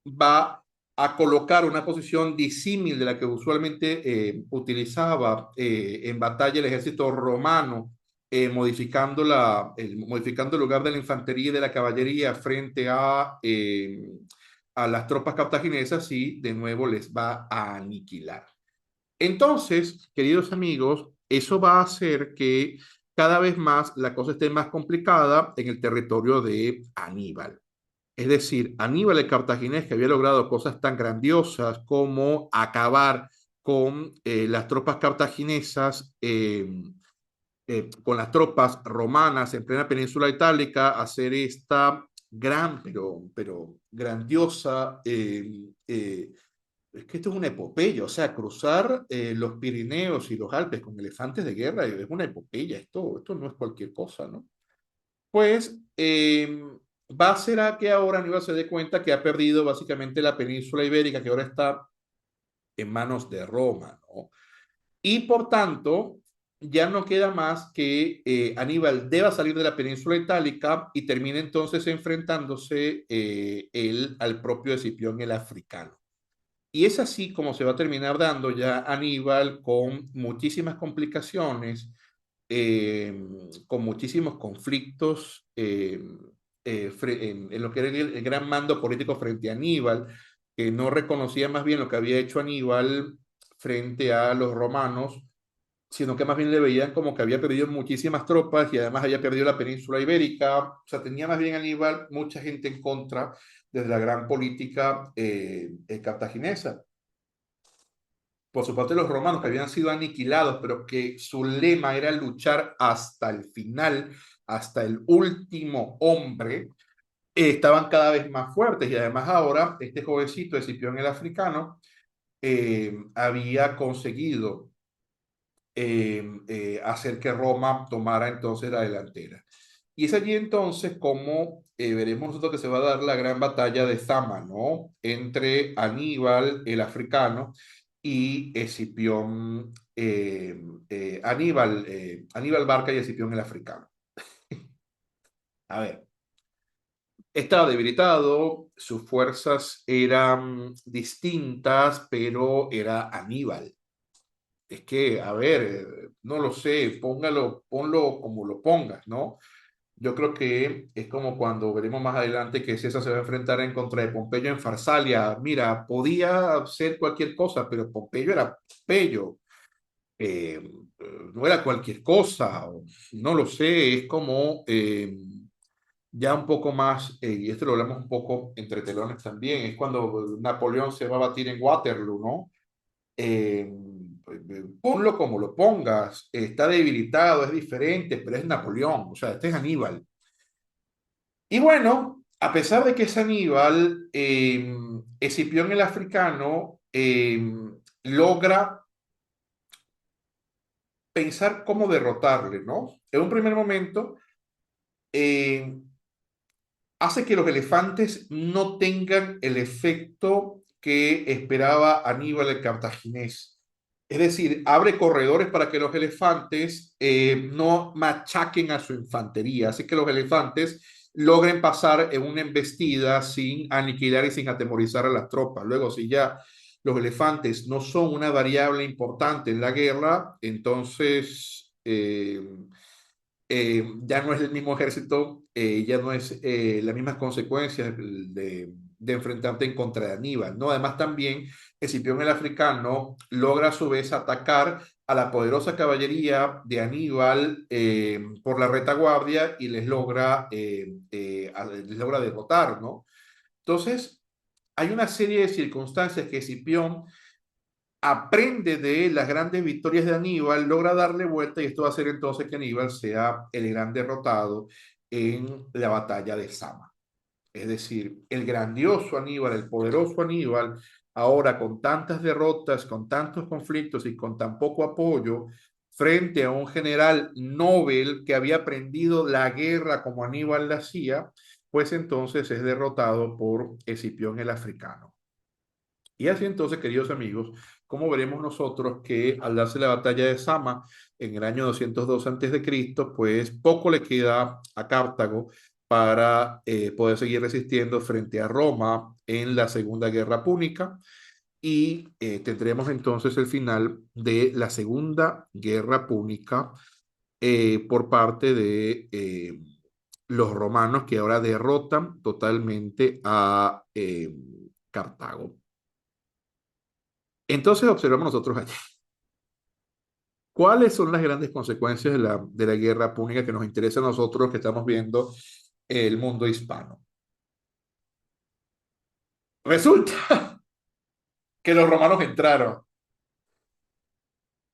va a colocar una posición disímil de la que usualmente utilizaba en batalla el ejército romano, modificando el lugar de la infantería y de la caballería frente a las tropas cartaginesas y de nuevo les va a aniquilar. Entonces, queridos amigos, eso va a hacer que cada vez más la cosa esté más complicada en el territorio de Aníbal. Es decir, Aníbal el cartaginés, que había logrado cosas tan grandiosas como acabar con las tropas cartaginesas, con las tropas romanas en plena península itálica, hacer esta gran, pero grandiosa es que esto es una epopeya, o sea, cruzar los Pirineos y los Alpes con elefantes de guerra es una epopeya, esto no es cualquier cosa, ¿no? Pues va a ser a que ahora Aníbal se dé cuenta que ha perdido básicamente la península ibérica, que ahora está en manos de Roma, ¿no? Y por tanto, ya no queda más que Aníbal deba salir de la península itálica y termine entonces enfrentándose él al propio Escipión el africano. Y es así como se va a terminar dando ya Aníbal con muchísimas complicaciones, con muchísimos conflictos en lo que era el gran mando político frente a Aníbal, que no reconocía más bien lo que había hecho Aníbal frente a los romanos, sino que más bien le veían como que había perdido muchísimas tropas y además había perdido la península ibérica. O sea, tenía más bien Aníbal mucha gente en contra desde la gran política cartaginesa. Por su parte, los romanos que habían sido aniquilados, pero que su lema era luchar hasta el final, hasta el último hombre, estaban cada vez más fuertes. Y además ahora, este jovencito Escipión el africano había conseguido hacer que Roma tomara entonces la delantera. Y es allí entonces como veremos nosotros que se va a dar la gran batalla de Zama, ¿no? Entre Aníbal, el africano, y Escipión, Aníbal Barca y Escipión, el africano. A ver, estaba debilitado, sus fuerzas eran distintas, pero era Aníbal. Es que, a ver, no lo sé, ponlo como lo pongas, ¿no? Yo creo que es como cuando veremos más adelante que César se va a enfrentar en contra de Pompeyo en Farsalia. Mira, podía ser cualquier cosa, pero Pompeyo era Pompeyo. Eh, no era cualquier cosa, no lo sé, es como ya un poco más, y esto lo hablamos un poco entre telones también, es cuando Napoleón se va a batir en Waterloo, ¿no? eh, ponlo como lo pongas, está debilitado, es diferente, pero es Napoleón, o sea, este es Aníbal. Y bueno, a pesar de que es Aníbal, Escipión el africano logra pensar cómo derrotarle, ¿no? En un primer momento, eh, hace que los elefantes no tengan el efecto que esperaba Aníbal el cartaginés. Es decir, abre corredores para que los elefantes no machaquen a su infantería, así que los elefantes logren pasar en una embestida sin aniquilar y sin atemorizar a las tropas. Luego, si ya los elefantes no son una variable importante en la guerra, entonces ya no es el mismo ejército, ya no es las mismas consecuencias de enfrentarte en contra de Aníbal, ¿no? Además también Escipión el africano logra a su vez atacar a la poderosa caballería de Aníbal por la retaguardia y les logra derrotar, ¿no? Entonces, hay una serie de circunstancias que Escipión aprende de las grandes victorias de Aníbal, logra darle vuelta y esto va a hacer entonces que Aníbal sea el gran derrotado en la batalla de Sama. Es decir, el grandioso Aníbal, el poderoso Aníbal, ahora con tantas derrotas, con tantos conflictos y con tan poco apoyo, frente a un general Nobel que había aprendido la guerra como Aníbal la hacía, pues entonces es derrotado por Escipión el africano. Y así entonces, queridos amigos, como veremos nosotros que al darse la batalla de Sama en el año 202 a.C., pues poco le queda a Cartago para poder seguir resistiendo frente a Roma en la Segunda Guerra Púnica y tendremos entonces el final de la Segunda Guerra Púnica por parte de los romanos que ahora derrotan totalmente a Cartago. Entonces observamos nosotros allí. ¿Cuáles son las grandes consecuencias de la guerra púnica que nos interesa a nosotros que estamos viendo el mundo hispano? Resulta que los romanos entraron.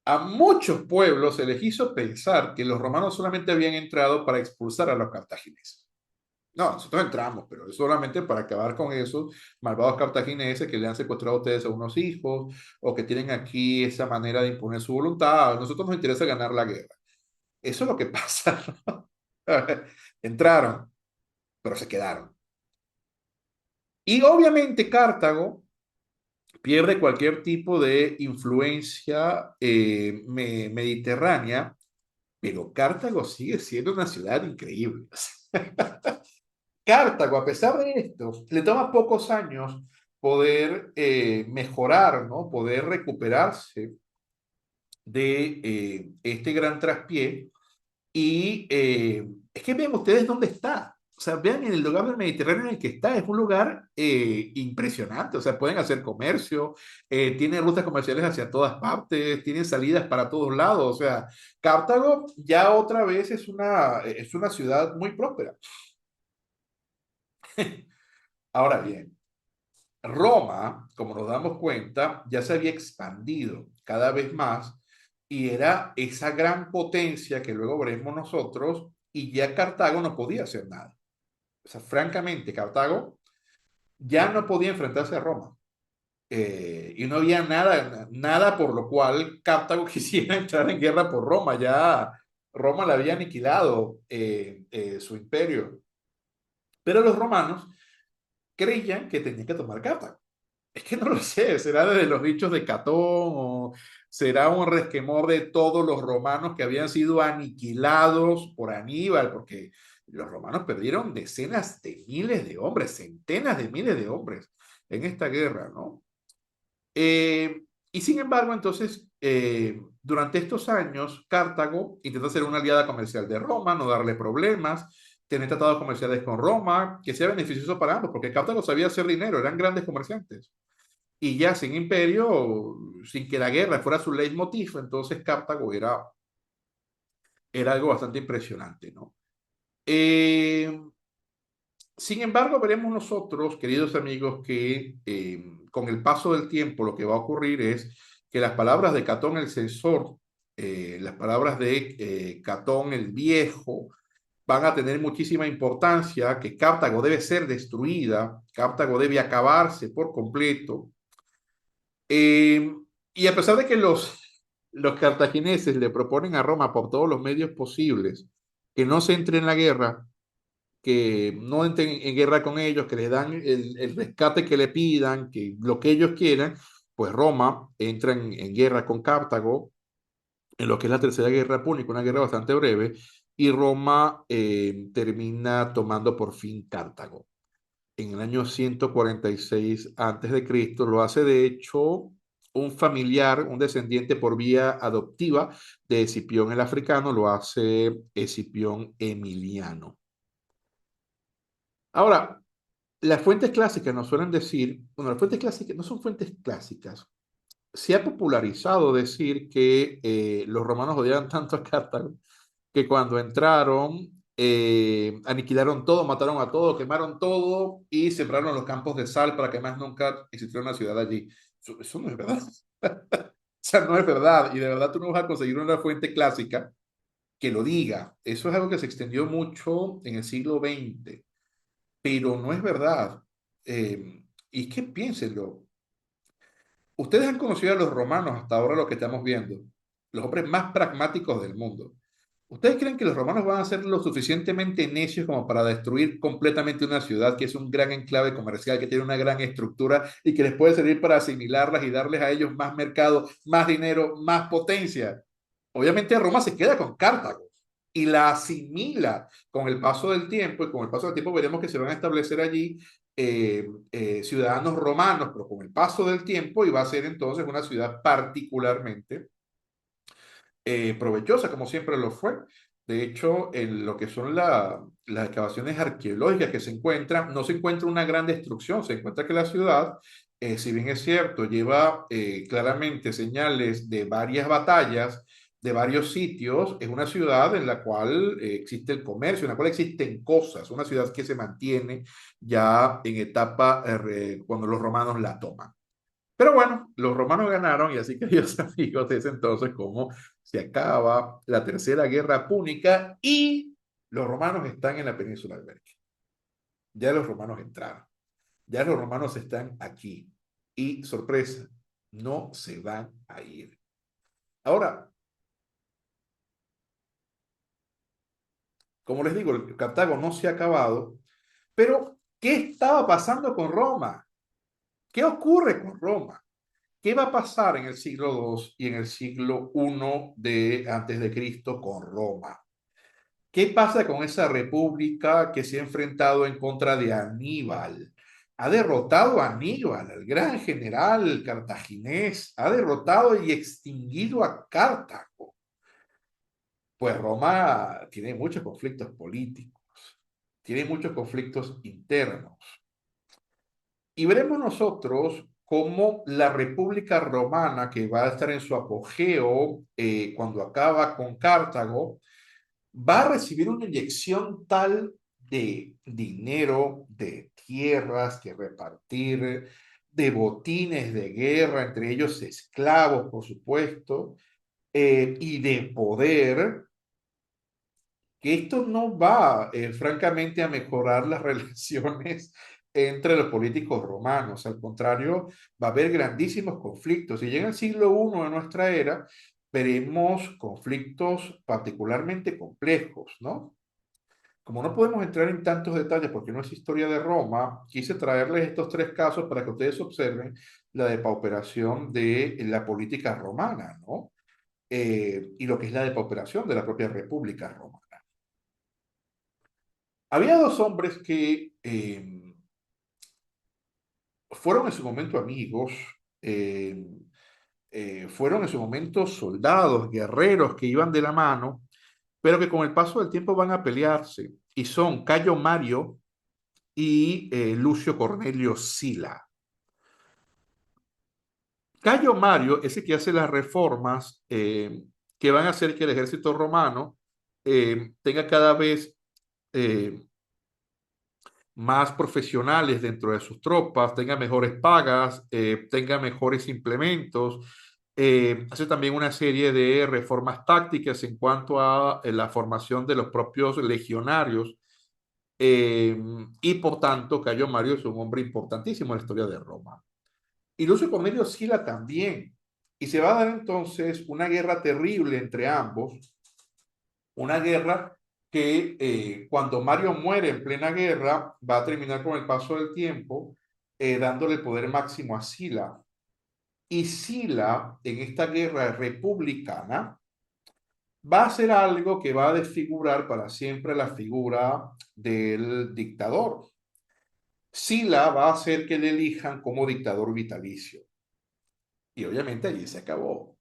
A muchos pueblos se les hizo pensar que los romanos solamente habían entrado para expulsar a los cartagineses. No, nosotros entramos, pero es solamente para acabar con esos malvados cartagineses que le han secuestrado a ustedes a unos hijos o que tienen aquí esa manera de imponer su voluntad. A nosotros nos interesa ganar la guerra. Eso es lo que pasa, ¿no? Entraron, pero se quedaron. Y obviamente Cartago pierde cualquier tipo de influencia mediterránea, pero Cartago sigue siendo una ciudad increíble. Cartago, a pesar de esto, le toma pocos años poder mejorar, ¿no? Poder recuperarse de este gran traspié. Y es que vean ustedes dónde está. O sea, vean en el lugar del Mediterráneo en el que está. Es un lugar impresionante. O sea, pueden hacer comercio, tiene rutas comerciales hacia todas partes, tienen salidas para todos lados. O sea, Cartago ya otra vez es una ciudad muy próspera. Ahora bien, Roma, como nos damos cuenta, ya se había expandido cada vez más y era esa gran potencia que luego veremos nosotros y ya Cartago no podía hacer nada. O sea, francamente, Cartago ya no podía enfrentarse a Roma. Y no había nada por lo cual Cartago quisiera entrar en guerra por Roma. Ya Roma le había aniquilado su imperio. Pero los romanos creían que tenían que tomar Cartago. Es que no lo sé, será de los dichos de Catón o será un resquemor de todos los romanos que habían sido aniquilados por Aníbal, porque los romanos perdieron decenas de miles de hombres, centenas de miles de hombres en esta guerra, ¿no? Y sin embargo, entonces, durante estos años, Cartago intenta ser una aliada comercial de Roma, no darle problemas, tener tratados comerciales con Roma, que sea beneficioso para ambos, porque Cartago sabía hacer dinero, eran grandes comerciantes. Y ya sin imperio, sin que la guerra fuera su leitmotiv, entonces Cartago era algo bastante impresionante, ¿no? Eh, Sin embargo, veremos nosotros, queridos amigos, que con el paso del tiempo lo que va a ocurrir es que las palabras de Catón el Censor, las palabras de Catón el Viejo, van a tener muchísima importancia, que Cartago debe ser destruida, Cartago debe acabarse por completo. Y a pesar de que los cartagineses le proponen a Roma por todos los medios posibles que no se entre en la guerra, que no entren en guerra con ellos, que les dan el rescate que le pidan, que lo que ellos quieran, pues Roma entra en guerra con Cartago, en lo que es la Tercera Guerra Púnica, una guerra bastante breve, y Roma termina tomando por fin Cartago. En el año 146 antes de Cristo, lo hace de hecho un familiar, un descendiente por vía adoptiva de Escipión el africano, lo hace Escipión Emiliano. Ahora, las fuentes clásicas nos suelen decir, bueno, las fuentes clásicas no son fuentes clásicas. Se ha popularizado decir que los romanos odiaban tanto a Cartago que cuando entraron aniquilaron todo, mataron a todo, quemaron todo y sembraron los campos de sal para que más nunca existiera una ciudad allí. Eso no es verdad. O sea, no es verdad. Y de verdad tú no vas a conseguir una fuente clásica que lo diga. Eso es algo que se extendió mucho en el siglo XX, pero no es verdad. Y es que piénsenlo. Ustedes han conocido a los romanos hasta ahora, lo que estamos viendo, los hombres más pragmáticos del mundo. ¿Ustedes creen que los romanos van a ser lo suficientemente necios como para destruir completamente una ciudad que es un gran enclave comercial, que tiene una gran estructura y que les puede servir para asimilarlas y darles a ellos más mercado, más dinero, más potencia? Obviamente Roma se queda con Cartago y la asimila con el paso del tiempo, y con el paso del tiempo veremos que se van a establecer allí ciudadanos romanos, pero con el paso del tiempo, y va a ser entonces una ciudad particularmente provechosa, como siempre lo fue. De hecho, en lo que son las excavaciones arqueológicas que se encuentran, no se encuentra una gran destrucción, se encuentra que la ciudad, si bien es cierto, lleva claramente señales de varias batallas, de varios sitios, es una ciudad en la cual existe el comercio, en la cual existen cosas, una ciudad que se mantiene ya en etapa cuando los romanos la toman. Pero bueno, los romanos ganaron y así, queridos amigos, es entonces como se acaba la Tercera Guerra Púnica y los romanos están en la península ibérica. Ya los romanos entraron, ya los romanos están aquí y sorpresa, no se van a ir. Ahora, como les digo, el Cartago no se ha acabado, pero ¿qué estaba pasando con Roma? ¿Qué ocurre con Roma? ¿Qué va a pasar en el siglo II y en el siglo I de antes de Cristo con Roma? ¿Qué pasa con esa república que se ha enfrentado en contra de Aníbal? Ha derrotado a Aníbal, el gran general cartaginés, ha derrotado y extinguido a Cartago. Pues Roma tiene muchos conflictos políticos, tiene muchos conflictos internos. Y veremos nosotros cómo la República Romana, que va a estar en su apogeo cuando acaba con Cartago, va a recibir una inyección tal de dinero, de tierras que repartir, de botines de guerra, entre ellos esclavos, por supuesto, y de poder, que esto no va, francamente, a mejorar las relaciones entre los políticos romanos. Al contrario, va a haber grandísimos conflictos. Y ya en el siglo I de nuestra era, veremos conflictos particularmente complejos, ¿no? Como no podemos entrar en tantos detalles porque no es historia de Roma, quise traerles estos tres casos para que ustedes observen la depauperación de la política romana, ¿no? Y lo que es la depauperación de la propia República Romana. Había dos hombres que fueron en su momento amigos, eh, fueron en su momento soldados, guerreros que iban de la mano, pero que con el paso del tiempo van a pelearse. Y son Cayo Mario y Lucio Cornelio Sila. Cayo Mario es el que hace las reformas que van a hacer que el ejército romano tenga cada vez eh, más profesionales dentro de sus tropas, tenga mejores pagas, tenga mejores implementos. Hace también una serie de reformas tácticas en cuanto a la formación de los propios legionarios. Y por tanto, Cayo Mario es un hombre importantísimo en la historia de Roma. Y Lucio Cornelio Sila también. Y se va a dar entonces una guerra terrible entre ambos, una guerra que cuando Mario muere en plena guerra va a terminar con el paso del tiempo dándole el poder máximo a Sila. Y Sila, en esta guerra republicana, va a hacer algo que va a desfigurar para siempre la figura del dictador. Sila va a hacer que le elijan como dictador vitalicio. Y obviamente allí se acabó.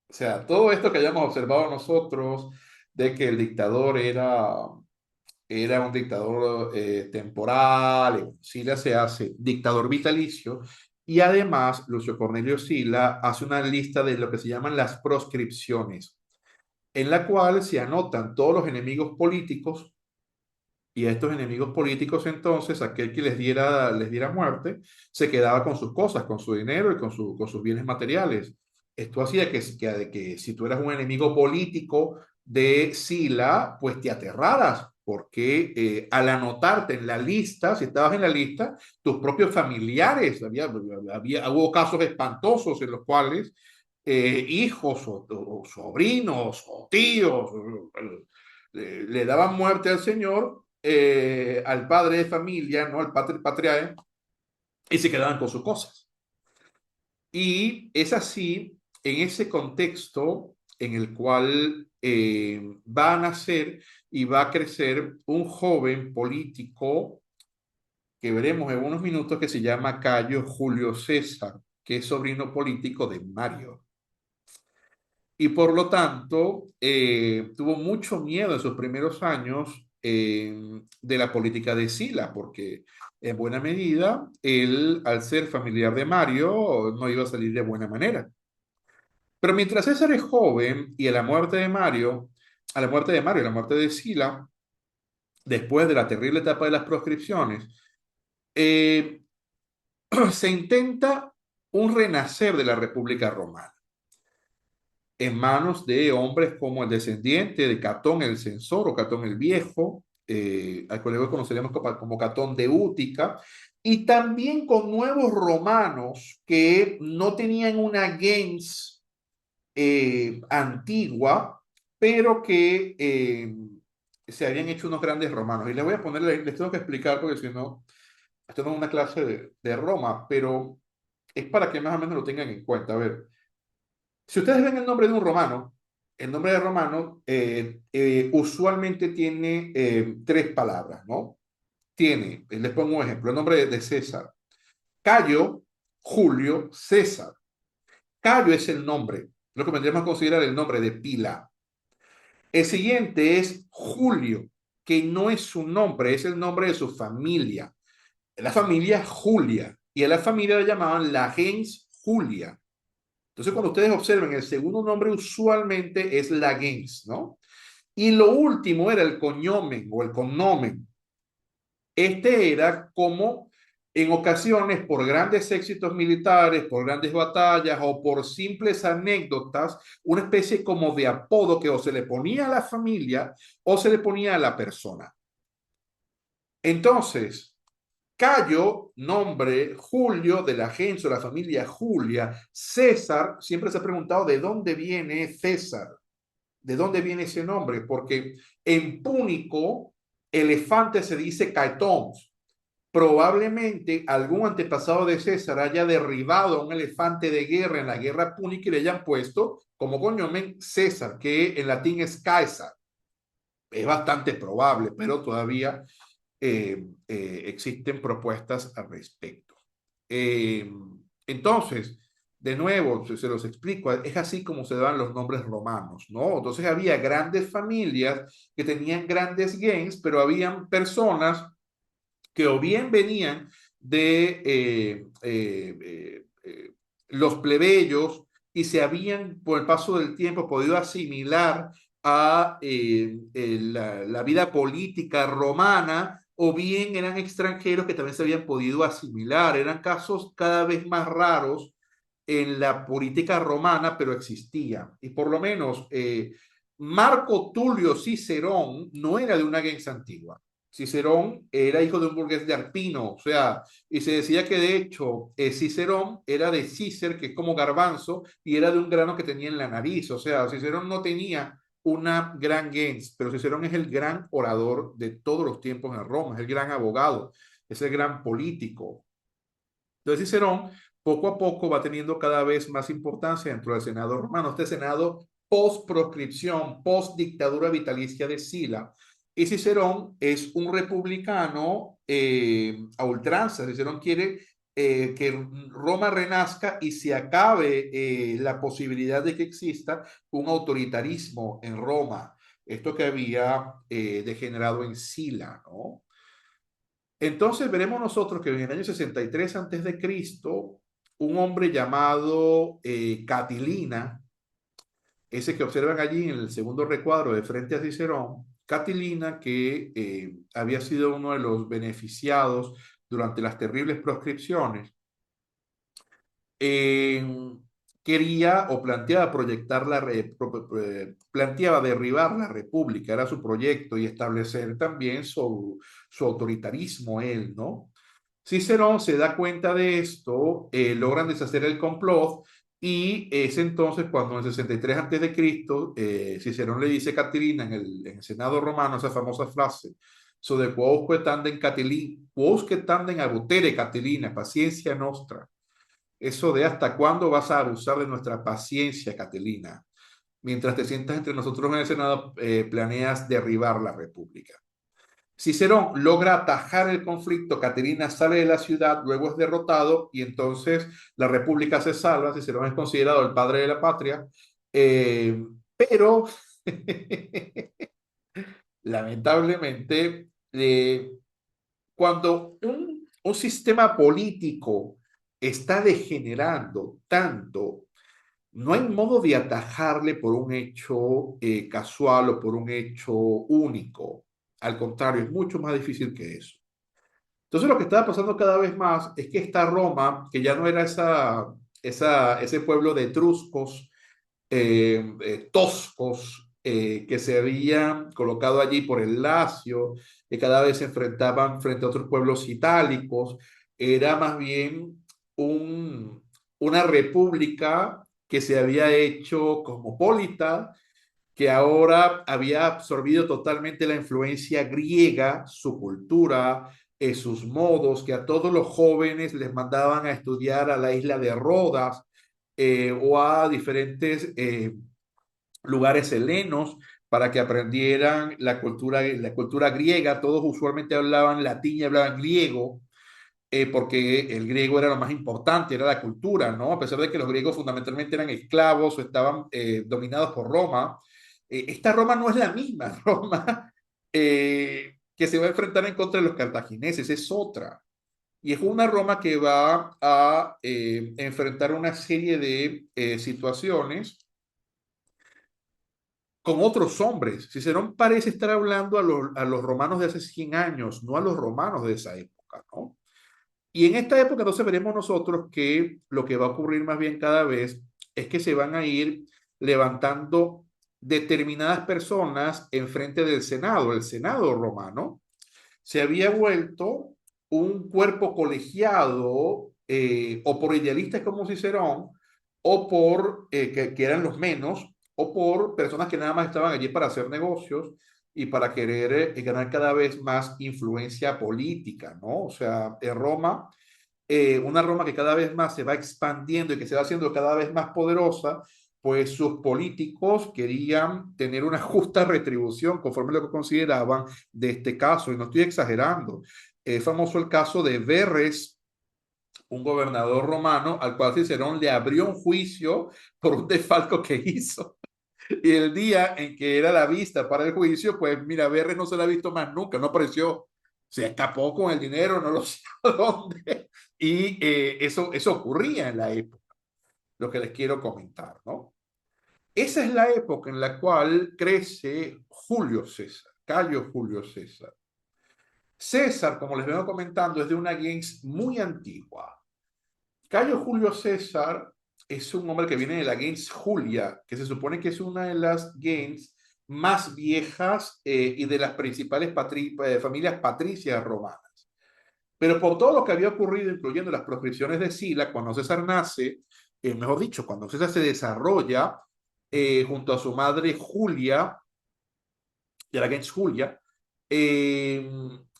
O sea, todo esto que hayamos observado nosotros de que el dictador era un dictador temporal, Sila se hace dictador vitalicio y además Lucio Cornelio Sila hace una lista de lo que se llaman las proscripciones, en la cual se anotan todos los enemigos políticos y a estos enemigos políticos entonces aquel que les diera muerte se quedaba con sus cosas, con su dinero y con sus bienes materiales. Esto hacía que si tú eras un enemigo político de Sila, pues te aterraras, porque al anotarte en la lista, si estabas en la lista, tus propios familiares, hubo casos espantosos en los cuales hijos o sobrinos o tíos le daban muerte al señor, al padre de familia, ¿no? Al pater patriae, y se quedaban con sus cosas. Y es así, en ese contexto en el cual va a nacer y va a crecer un joven político que veremos en unos minutos que se llama Cayo Julio César, que es sobrino político de Mario. Y por lo tanto, tuvo mucho miedo en sus primeros años de la política de Sila, porque en buena medida él, al ser familiar de Mario, no iba a salir de buena manera. Pero mientras César es joven y a la muerte de Mario, a la muerte de Mario, a la muerte de Sila, después de la terrible etapa de las proscripciones, eh, se intenta un renacer de la República Romana en manos de hombres como el descendiente de Catón el Censor o Catón el Viejo, al cual luego conoceremos como Catón de Útica, y también con nuevos romanos que no tenían una gens antigua, pero que se habían hecho unos grandes romanos. Y les voy a poner, les tengo que explicar porque si no, esto no es una clase de Roma, pero es para que más o menos lo tengan en cuenta. A ver, si ustedes ven el nombre de un romano, el nombre de romano usualmente tiene tres palabras, ¿no? Tiene, les pongo un ejemplo, el nombre de César. Cayo, Julio, César. Cayo es el nombre, lo que vendríamos a considerar el nombre de pila. El siguiente es Julio, que no es su nombre, es el nombre de su familia. La familia Julia, y a la familia le llamaban la gens Julia. Entonces, cuando ustedes observen, el segundo nombre usualmente es la gens, ¿no? Y lo último era el cognomen o el cognomen. Este era como en ocasiones por grandes éxitos militares, por grandes batallas o por simples anécdotas, una especie como de apodo que o se le ponía a la familia o se le ponía a la persona. Entonces, Cayo, nombre, Julio, de la gens o la familia Julia, César, siempre se ha preguntado de dónde viene César, de dónde viene ese nombre, porque en púnico, elefante se dice caetons. Probablemente algún antepasado de César haya derribado a un elefante de guerra en la guerra púnica y le hayan puesto como cognomen César, que en latín es Caesar. Es bastante probable, pero todavía existen propuestas al respecto. Eh, entonces, de nuevo, se los explico, es así como se dan los nombres romanos, ¿no? Entonces había grandes familias que tenían grandes gens, pero habían personas que o bien venían de los plebeyos y se habían, por el paso del tiempo, podido asimilar a la vida política romana, o bien eran extranjeros que también se habían podido asimilar. Eran casos cada vez más raros en la política romana, pero existían. Y por lo menos Marco Tulio Cicerón no era de una gens antigua. Cicerón era hijo de un burgués de Arpino, o sea, y se decía que de hecho Cicerón era de Cícer, que es como garbanzo, y era de un grano que tenía en la nariz, o sea, Cicerón no tenía una gran gens, pero Cicerón es el gran orador de todos los tiempos en Roma, es el gran abogado, es el gran político. Entonces Cicerón poco a poco va teniendo cada vez más importancia dentro del Senado romano, este Senado post proscripción, post dictadura vitalicia de Sila. Y Cicerón es un republicano a ultranza. Cicerón quiere que Roma renazca y se acabe la posibilidad de que exista un autoritarismo en Roma. Esto que había degenerado en Sila, ¿no? Entonces veremos nosotros que en el año 63 antes de Cristo, un hombre llamado Catilina, ese que observan allí en el segundo recuadro de frente a Cicerón, Catilina, que había sido uno de los beneficiados durante las terribles proscripciones, eh, quería o planteaba proyectar planteaba derribar la república, era su proyecto, y establecer también su autoritarismo él, ¿no? Cicerón se da cuenta de esto, logran deshacer el complot y es entonces cuando en 63 antes de Cristo Cicerón le dice a Catilina en el Senado romano esa famosa frase, so de quousque tandem Catilina, quousque tandem abutere Catilina, paciencia nostra. Eso de hasta cuándo vas a abusar de nuestra paciencia, Catilina. Mientras te sientas entre nosotros en el Senado, planeas derribar la República. Cicerón logra atajar el conflicto, Catilina sale de la ciudad, luego es derrotado y entonces la República se salva. Cicerón es considerado el padre de la patria, pero lamentablemente, cuando un sistema político está degenerando tanto, no hay modo de atajarle por un hecho casual o por un hecho único. Al contrario, es mucho más difícil que eso. Entonces lo que estaba pasando cada vez más es que esta Roma, que ya no era ese pueblo de etruscos, toscos, que se habían colocado allí por el Lacio, que cada vez se enfrentaban frente a otros pueblos itálicos, era más bien un, una república que se había hecho cosmopolita, que ahora había absorbido totalmente la influencia griega, su cultura, sus modos, que a todos los jóvenes les mandaban a estudiar a la isla de Rodas o a diferentes lugares helenos para que aprendieran la cultura griega. Todos usualmente hablaban latín y hablaban griego, porque el griego era lo más importante, era la cultura, ¿no? A pesar de que los griegos fundamentalmente eran esclavos o estaban dominados por Roma, esta Roma no es la misma Roma que se va a enfrentar en contra de los cartagineses, es otra. Y es una Roma que va a enfrentar una serie de situaciones con otros hombres. Cicerón parece estar hablando a los romanos de hace 100 años, no a los romanos de esa época, ¿no? Y en esta época entonces veremos nosotros que lo que va a ocurrir más bien cada vez es que se van a ir levantando determinadas personas en frente del Senado. El Senado romano se había vuelto un cuerpo colegiado o por idealistas como Cicerón o por, que eran los menos, o por personas que nada más estaban allí para hacer negocios y para querer ganar cada vez más influencia política, ¿no? O sea, en Roma, una Roma que cada vez más se va expandiendo y que se va haciendo cada vez más poderosa, pues sus políticos querían tener una justa retribución conforme a lo que consideraban de este caso, y no estoy exagerando. Es famoso el caso de Verres, un gobernador romano al cual Cicerón le abrió un juicio por un desfalco que hizo. Y el día en que era la vista para el juicio, pues mira, Verres no se la ha visto más nunca, no apareció. Se escapó con el dinero, no lo sé a dónde. Y eso ocurría en la época, lo que les quiero comentar, ¿no? Esa es la época en la cual crece Julio César, Cayo Julio César. César, como les vengo comentando, es de una gens muy antigua. Cayo Julio César es un hombre que viene de la gens Julia, que se supone que es una de las gens más viejas y de las principales familias patricias romanas. Pero por todo lo que había ocurrido, incluyendo las proscripciones de Sila, cuando César nace, mejor dicho, cuando César se desarrolla junto a su madre Julia, de la gens Julia, eh,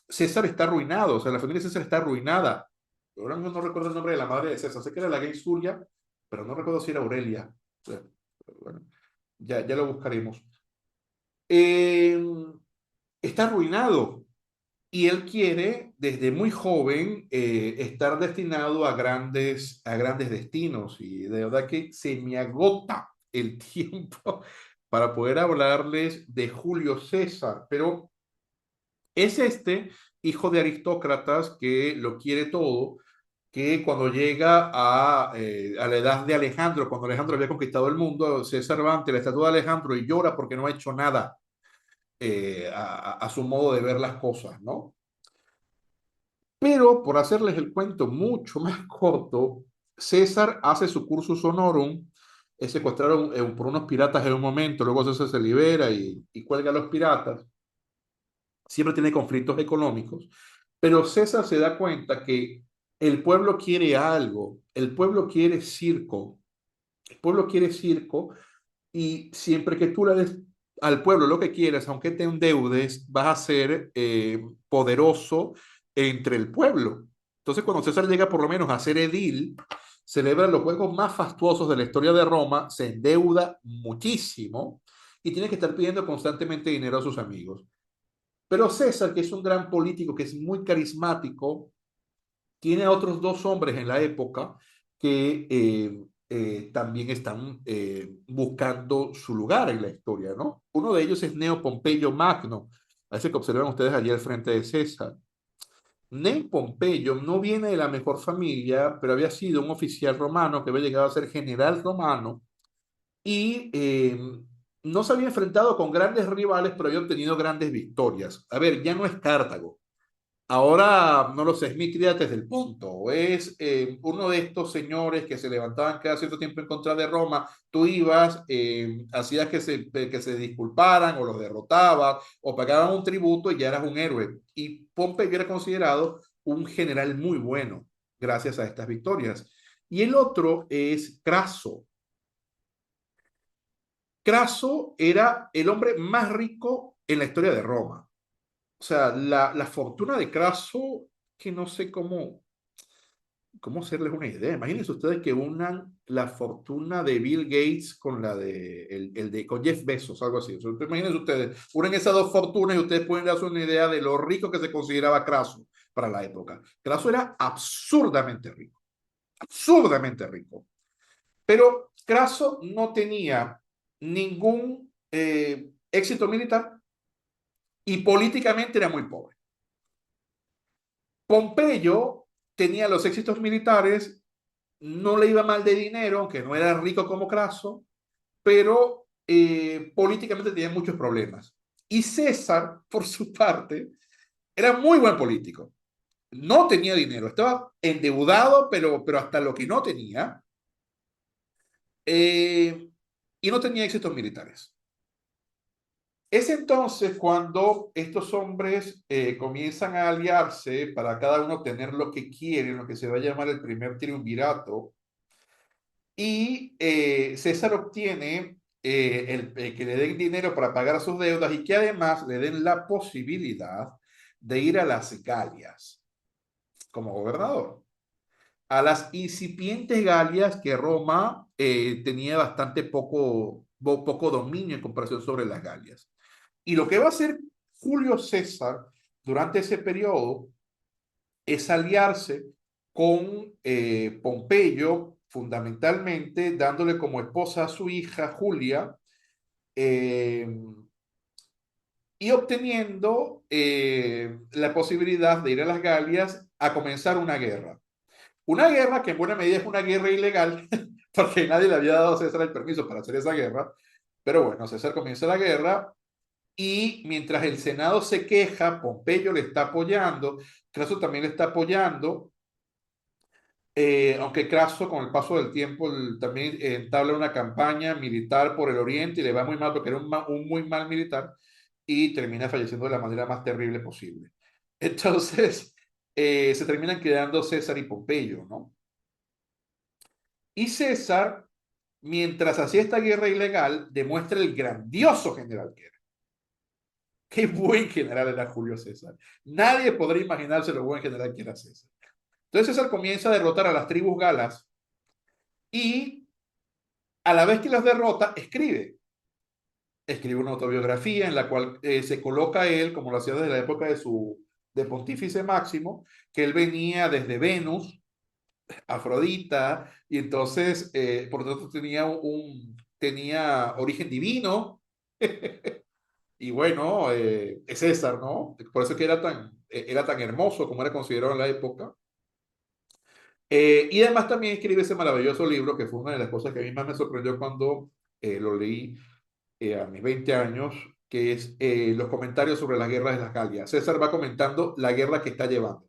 César está arruinado, o sea, la familia de César está arruinada. Ahora mismo no recuerdo el nombre de la madre de César, sé que era la gens Julia, pero no recuerdo si era Aurelia. O sea, bueno, ya lo buscaremos. Eh, Está arruinado y él quiere desde muy joven estar destinado a grandes destinos y de verdad que se me agota el tiempo para poder hablarles de Julio César, pero es este hijo de aristócratas que lo quiere todo, que cuando llega a la edad de Alejandro, cuando Alejandro había conquistado el mundo, César va ante la estatua de Alejandro y llora porque no ha hecho nada a su modo de ver las cosas, ¿no? Pero por hacerles el cuento mucho más corto, César hace su cursus honorum, es secuestrado por unos piratas en un momento, luego César se libera y cuelga a los piratas, siempre tiene conflictos económicos, pero César se da cuenta que el pueblo quiere algo, el pueblo quiere circo, el pueblo quiere circo y siempre que tú le des al pueblo lo que quieras, aunque te endeudes, vas a ser poderoso entre el pueblo. Entonces, cuando César llega por lo menos a ser edil, celebra los juegos más fastuosos de la historia de Roma, se endeuda muchísimo y tiene que estar pidiendo constantemente dinero a sus amigos. Pero César, que es un gran político, que es muy carismático, tiene a otros dos hombres en la época que también están buscando su lugar en la historia, ¿no? Uno de ellos es Neo Pompeyo Magno, a ese que observan ustedes allí al frente de César. Neo Pompeyo no viene de la mejor familia, pero había sido un oficial romano que había llegado a ser general romano y no se había enfrentado con grandes rivales, pero había obtenido grandes victorias. A ver, ya no es Cartago. Ahora, no lo sé, es Mitrídates del Ponto, o es uno de estos señores que se levantaban cada cierto tiempo en contra de Roma, tú ibas, hacías que se disculparan o los derrotabas o pagaban un tributo y ya eras un héroe. Y Pompeyo era considerado un general muy bueno gracias a estas victorias. Y el otro es Craso. Craso era el hombre más rico en la historia de Roma. O sea, la fortuna de Craso, que no sé cómo hacerles una idea. Imagínense ustedes que unan la fortuna de Bill Gates con la de, con Jeff Bezos, algo así. O sea, imagínense ustedes, unen esas dos fortunas y ustedes pueden darse una idea de lo rico que se consideraba Craso para la época. Craso era absurdamente rico. Pero Craso no tenía ningún éxito militar y políticamente era muy pobre. Pompeyo tenía los éxitos militares, no le iba mal de dinero, aunque no era rico como Craso, pero políticamente tenía muchos problemas. Y César, por su parte, era muy buen político. No tenía dinero, estaba endeudado, pero hasta lo que no tenía, eh, y no tenía éxitos militares. Es entonces cuando estos hombres comienzan a aliarse para cada uno tener lo que quiere, lo que se va a llamar el primer triunvirato, y César obtiene que le den dinero para pagar sus deudas y que además le den la posibilidad de ir a las Galias como gobernador. A las incipientes Galias que Roma tenía bastante poco dominio en comparación sobre las Galias. Y lo que va a hacer Julio César durante ese periodo es aliarse con Pompeyo, fundamentalmente dándole como esposa a su hija Julia eh, y obteniendo la posibilidad de ir a las Galias a comenzar una guerra. Una guerra que en buena medida es una guerra ilegal, porque nadie le había dado a César el permiso para hacer esa guerra. Pero bueno, César comienza la guerra y mientras el Senado se queja, Pompeyo le está apoyando, Craso también le está apoyando, Aunque Craso, con el paso del tiempo, también entabla una campaña militar por el oriente y le va muy mal porque era un muy mal militar y termina falleciendo de la manera más terrible posible. Entonces, se terminan quedando César y Pompeyo, ¿no? Y César, mientras hacía esta guerra ilegal, demuestra el grandioso general que era. Qué buen general era Julio César. Nadie podría imaginarse lo buen general que era César. Entonces César comienza a derrotar a las tribus galas y a la vez que las derrota, escribe una autobiografía en la cual se coloca él, como lo hacía desde la época de Pontífice Máximo, que él venía desde Venus, Afrodita, y entonces, por lo tanto, tenía origen divino, y bueno, es César, ¿no? Por eso es que era tan hermoso como era considerado en la época. Y además también escribe ese maravilloso libro, que fue una de las cosas que a mí más me sorprendió cuando lo leí a mis 20 años, que es los comentarios sobre las guerras de las Galias. César va comentando la guerra que está llevando.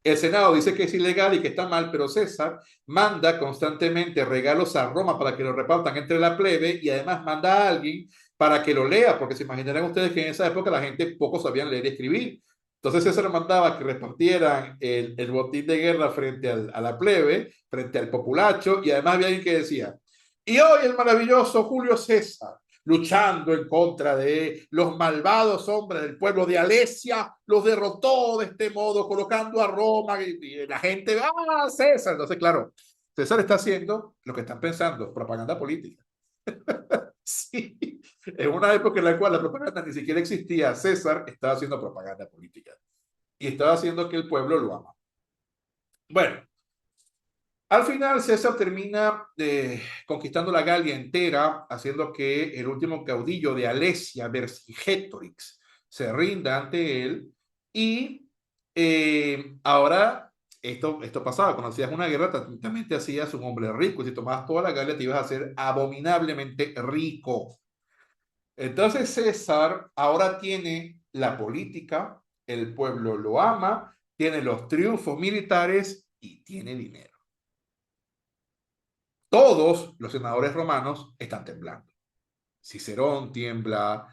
El Senado dice que es ilegal y que está mal, pero César manda constantemente regalos a Roma para que lo repartan entre la plebe y además manda a alguien para que lo lea, porque se imaginarán ustedes que en esa época la gente poco sabían leer y escribir. Entonces César mandaba que repartieran el botín de guerra frente a la plebe, frente al populacho, y además había alguien que decía, y hoy el maravilloso Julio César luchando en contra de los malvados hombres del pueblo de Alesia, los derrotó de este modo, colocando a Roma y la gente, ¡ah, César! Entonces, claro, César está haciendo lo que están pensando, propaganda política. Sí, en una época en la cual la propaganda ni siquiera existía, César estaba haciendo propaganda política y estaba haciendo que el pueblo lo ama. Bueno, al final César termina conquistando la Galia entera, haciendo que el último caudillo de Alesia, Vercingetorix, se rinda ante él. Y ahora esto pasaba, cuando hacías una guerra también te hacías un hombre rico, y si tomabas toda la Galia te ibas a hacer abominablemente rico. Entonces César ahora tiene la política, el pueblo lo ama, tiene los triunfos militares y tiene dinero. Todos los senadores romanos están temblando. Cicerón tiembla,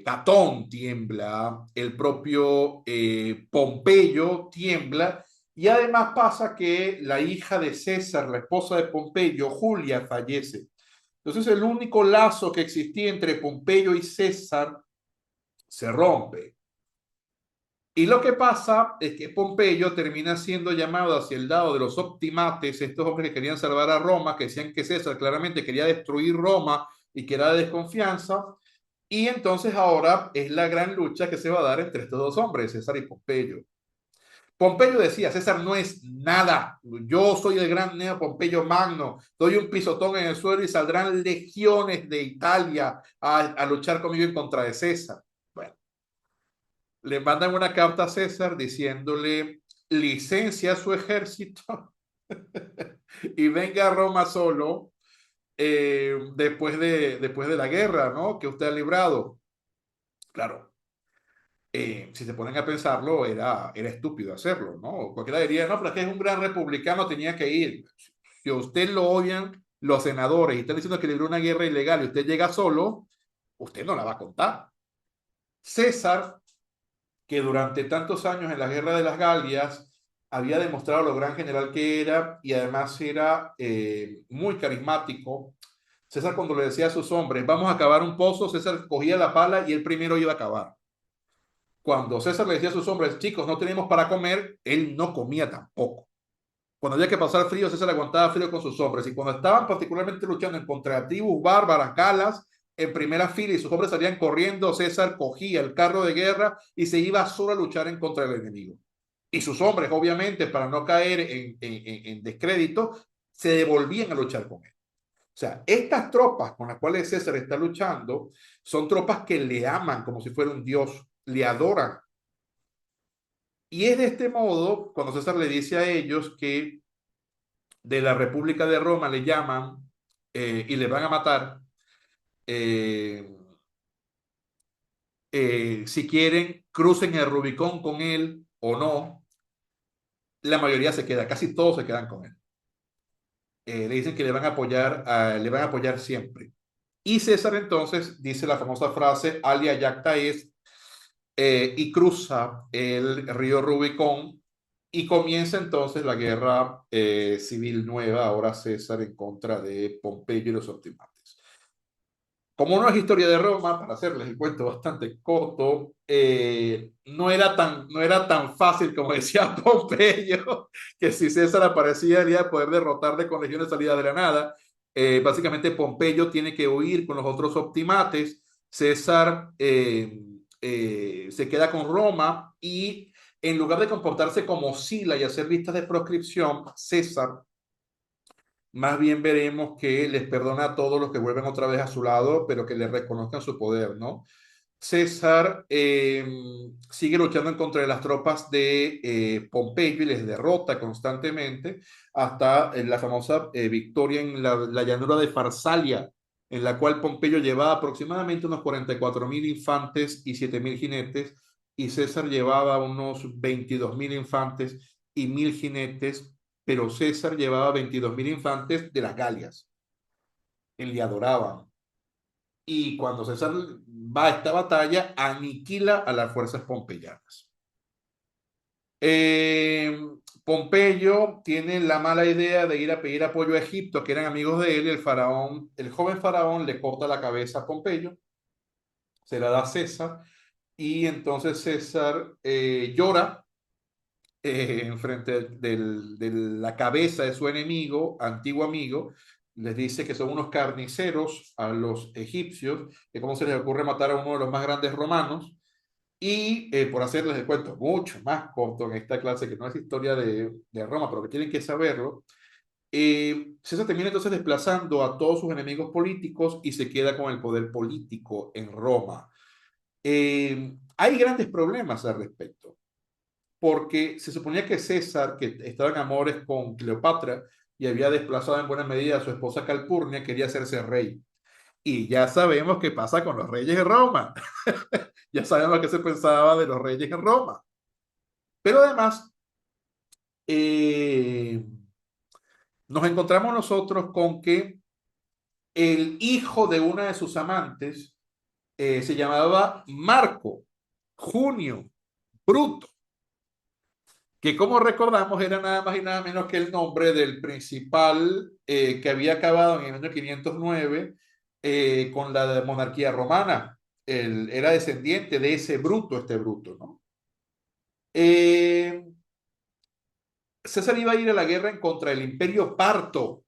Catón tiembla, el propio Pompeyo tiembla, y además pasa que la hija de César, la esposa de Pompeyo, Julia, fallece. Entonces el único lazo que existía entre Pompeyo y César se rompe. Y lo que pasa es que Pompeyo termina siendo llamado hacia el lado de los optimates, estos hombres que querían salvar a Roma, que decían que César claramente quería destruir Roma y que era de desconfianza. Y entonces ahora es la gran lucha que se va a dar entre estos dos hombres, César y Pompeyo. Pompeyo decía, César no es nada, yo soy el gran Neo Pompeyo Magno, doy un pisotón en el suelo y saldrán legiones de Italia a luchar conmigo en contra de César. Bueno, le mandan una carta a César diciéndole licencia a su ejército y venga a Roma solo después de la guerra, ¿no? Que usted ha librado. Claro, si se ponen a pensarlo, era estúpido hacerlo, ¿no? Cualquiera diría, no, pero es que es un gran republicano, tenía que ir. Si a usted lo odian los senadores y están diciendo que libró una guerra ilegal y usted llega solo, usted no la va a contar. César, que durante tantos años en la guerra de las Galias había demostrado lo gran general que era y además era muy carismático. César cuando le decía a sus hombres, vamos a cavar un pozo, César cogía la pala y él primero iba a cavar. Cuando César le decía a sus hombres, chicos, no tenemos para comer, él no comía tampoco. Cuando había que pasar frío, César aguantaba frío con sus hombres. Y cuando estaban particularmente luchando en contra tribus bárbaras, galas, en primera fila y sus hombres salían corriendo, César cogía el carro de guerra y se iba solo a luchar en contra del enemigo. Y sus hombres, obviamente, para no caer en descrédito, se devolvían a luchar con él. O sea, estas tropas con las cuales César está luchando son tropas que le aman como si fuera un dios, le adoran. Y es de este modo cuando César le dice a ellos que de la República de Roma le llaman y le van a matar, eh, si quieren, crucen el Rubicón con él o no. la mayoría se queda, casi todos se quedan con él. Le dicen que le van a apoyar siempre. Y César entonces dice la famosa frase, alia jacta est, y cruza el río Rubicón y comienza entonces la guerra civil nueva, ahora César en contra de Pompeyo y los optimantes. Como no es historia de Roma, para hacerles el cuento bastante corto, no era tan fácil como decía Pompeyo, que si César aparecía iba a poder derrotarle con legiones salidas de la nada. Básicamente Pompeyo tiene que huir con los otros optimates, César se queda con Roma y en lugar de comportarse como Sila y hacer listas de proscripción, César más bien veremos que les perdona a todos los que vuelven otra vez a su lado, pero que le reconozcan su poder, ¿no? César sigue luchando en contra de las tropas de Pompeyo y les derrota constantemente hasta la famosa victoria en la llanura de Farsalia, en la cual Pompeyo llevaba aproximadamente unos 44.000 infantes y 7.000 jinetes, y César llevaba unos 22.000 infantes y 1.000 jinetes, pero César llevaba 22.000 infantes de las Galias, y le adoraban. Y cuando César va a esta batalla, aniquila a las fuerzas pompeyanas. Eh, Pompeyo tiene la mala idea de ir a pedir apoyo a Egipto, que eran amigos de él. El joven faraón le corta la cabeza a Pompeyo, se la da a César, y entonces César llora en frente de la cabeza de su enemigo, antiguo amigo, les dice que son unos carniceros a los egipcios, que cómo se les ocurre matar a uno de los más grandes romanos, y por hacerles el cuento mucho más corto en esta clase, que no es historia de Roma, pero que tienen que saberlo, César termina entonces desplazando a todos sus enemigos políticos y se queda con el poder político en Roma. Hay grandes problemas al respecto porque se suponía que César, que estaba en amores con Cleopatra y había desplazado en buena medida a su esposa Calpurnia, quería hacerse rey. Y ya sabemos qué pasa con los reyes en Roma. Ya sabemos qué se pensaba de los reyes en Roma. Pero además, eh, nos encontramos nosotros con que el hijo de una de sus amantes se llamaba Marco Junio Bruto, que como recordamos era nada más y nada menos que el nombre del principal que había acabado en el año 509 con la monarquía romana. Él era descendiente de ese Bruto, este Bruto, ¿no? Eh, César iba a ir a la guerra en contra del Imperio Parto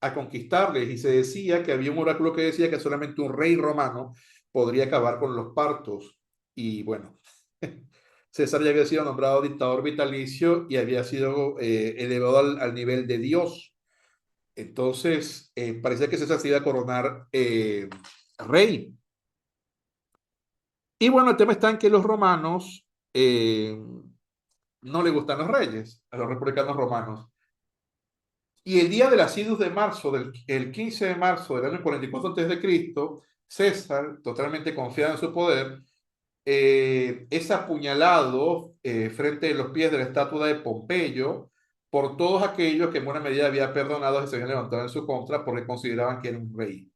a conquistarles y se decía que había un oráculo que decía que solamente un rey romano podría acabar con los partos. Y bueno, César ya había sido nombrado dictador vitalicio y había sido elevado al nivel de Dios. Entonces, parecía que César se iba a coronar rey. Y bueno, el tema está en que los romanos no le gustan los reyes, a los republicanos romanos. Y el día del Asidus de marzo, el 15 de marzo del año 44 a.C., César, totalmente confiado en su poder, es apuñalado frente a los pies de la estatua de Pompeyo por todos aquellos que en buena medida había perdonado y se habían levantado en su contra porque consideraban que era un rey.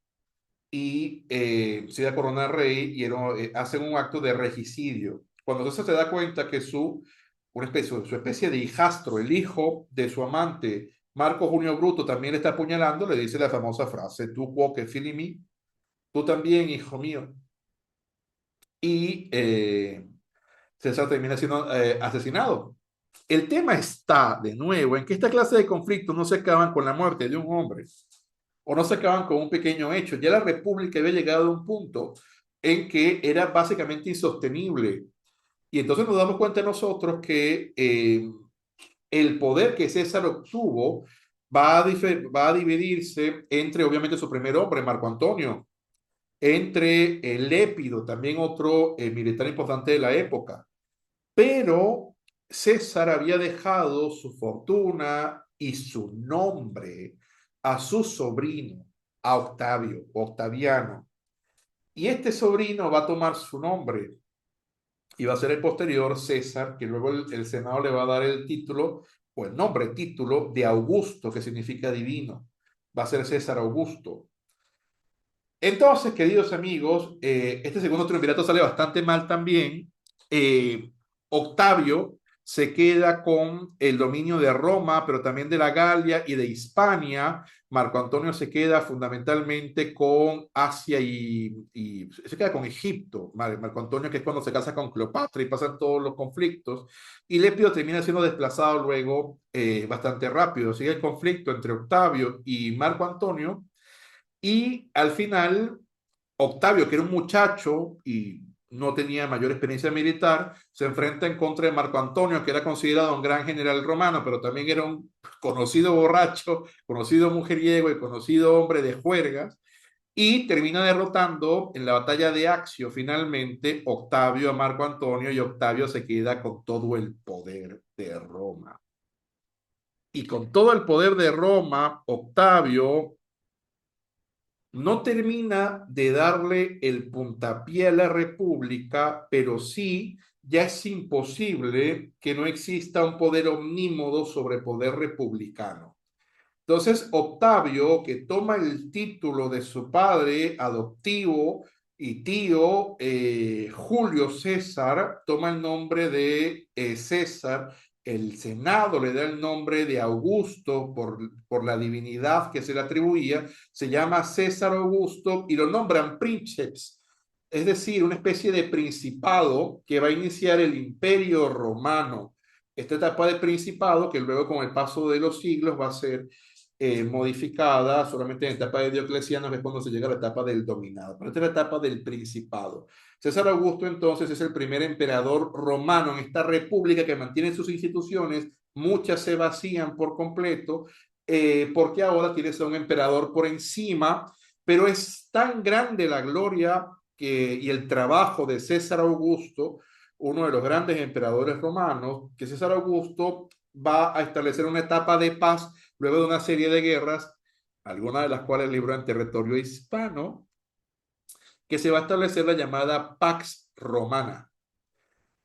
Y se iba a coronar rey y hacen un acto de regicidio. Cuando César se da cuenta que su especie de hijastro, el hijo de su amante, Marco Junio Bruto, también le está apuñalando, le dice la famosa frase, tu quoque filimi, tú también, hijo mío. Y César termina siendo asesinado. El tema está, de nuevo, en que esta clase de conflictos no se acaban con la muerte de un hombre o no se acaban con un pequeño hecho. Ya la República había llegado a un punto en que era básicamente insostenible. Y entonces nos damos cuenta nosotros que el poder que César obtuvo va a dividirse entre, obviamente, su primer hombre, Marco Antonio, entre Lépido, también otro militar importante de la época. Pero César había dejado su fortuna y su nombre a su sobrino, a Octaviano. Y este sobrino va a tomar su nombre y va a ser el posterior César, que luego el Senado le va a dar el título o el nombre, título de Augusto, que significa divino. Va a ser César Augusto. Entonces, queridos amigos, este segundo triunvirato sale bastante mal también. Eh, Octavio se queda con el dominio de Roma, pero también de la Galia y de Hispania. Marco Antonio se queda fundamentalmente con Asia y se queda con Egipto. Marco Antonio, que es cuando se casa con Cleopatra y pasan todos los conflictos. Y Lepio termina siendo desplazado luego bastante rápido. Sigue el conflicto entre Octavio y Marco Antonio. Y al final, Octavio, que era un muchacho y no tenía mayor experiencia militar, se enfrenta en contra de Marco Antonio, que era considerado un gran general romano, pero también era un conocido borracho, conocido mujeriego y conocido hombre de juergas, y termina derrotando en la batalla de Accio finalmente Octavio a Marco Antonio, y Octavio se queda con todo el poder de Roma. Y con todo el poder de Roma, Octavio no termina de darle el puntapié a la República, pero sí ya es imposible que no exista un poder omnímodo sobre poder republicano. Entonces, Octavio, que toma el título de su padre adoptivo y tío, Julio César, toma el nombre de César. El Senado le da el nombre de Augusto por la divinidad que se le atribuía. Se llama César Augusto y lo nombran princeps, es decir, una especie de principado que va a iniciar el Imperio Romano. Esta etapa de principado que luego con el paso de los siglos va a ser modificada solamente en la etapa de Diocleciano, que es cuando se llega a la etapa del dominado. Pero esta es la etapa del principado. César Augusto entonces es el primer emperador romano en esta república que mantiene sus instituciones, muchas se vacían por completo, porque ahora tienes a un emperador por encima, pero es tan grande la gloria y el trabajo de César Augusto, uno de los grandes emperadores romanos, que César Augusto va a establecer una etapa de paz luego de una serie de guerras, algunas de las cuales libró en territorio hispano, que se va a establecer la llamada Pax Romana,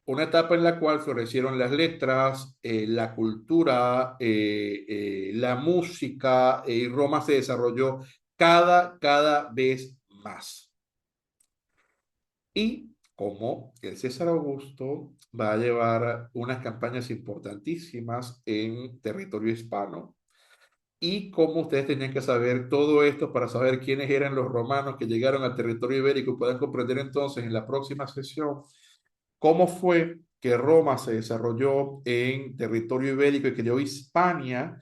una etapa en la cual florecieron las letras, la cultura, la música, y Roma se desarrolló cada vez más. Y como el César Augusto va a llevar unas campañas importantísimas en territorio hispano, y cómo ustedes tenían que saber todo esto para saber quiénes eran los romanos que llegaron al territorio ibérico, y puedan comprender entonces en la próxima sesión cómo fue que Roma se desarrolló en territorio ibérico y creó Hispania.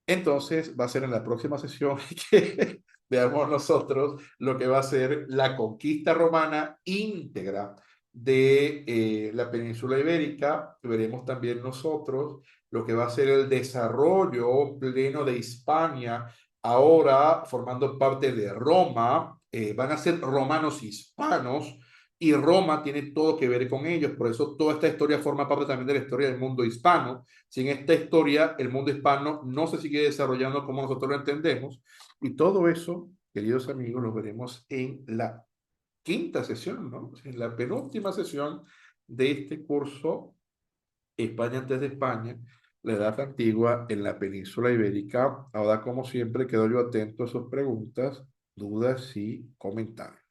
Entonces va a ser en la próxima sesión que veamos nosotros lo que va a ser la conquista romana íntegra de la península ibérica. Veremos también nosotros lo que va a ser el desarrollo pleno de Hispania, ahora formando parte de Roma. Van a ser romanos hispanos, y Roma tiene todo que ver con ellos. Por eso toda esta historia forma parte también de la historia del mundo hispano. Sin esta historia, el mundo hispano no se sigue desarrollando como nosotros lo entendemos. Y todo eso, queridos amigos, lo veremos en la quinta sesión, ¿no? En la penúltima sesión de este curso, España antes de España, la Edad Antigua en la península ibérica. Ahora, como siempre, quedo yo atento a sus preguntas, dudas y comentarios.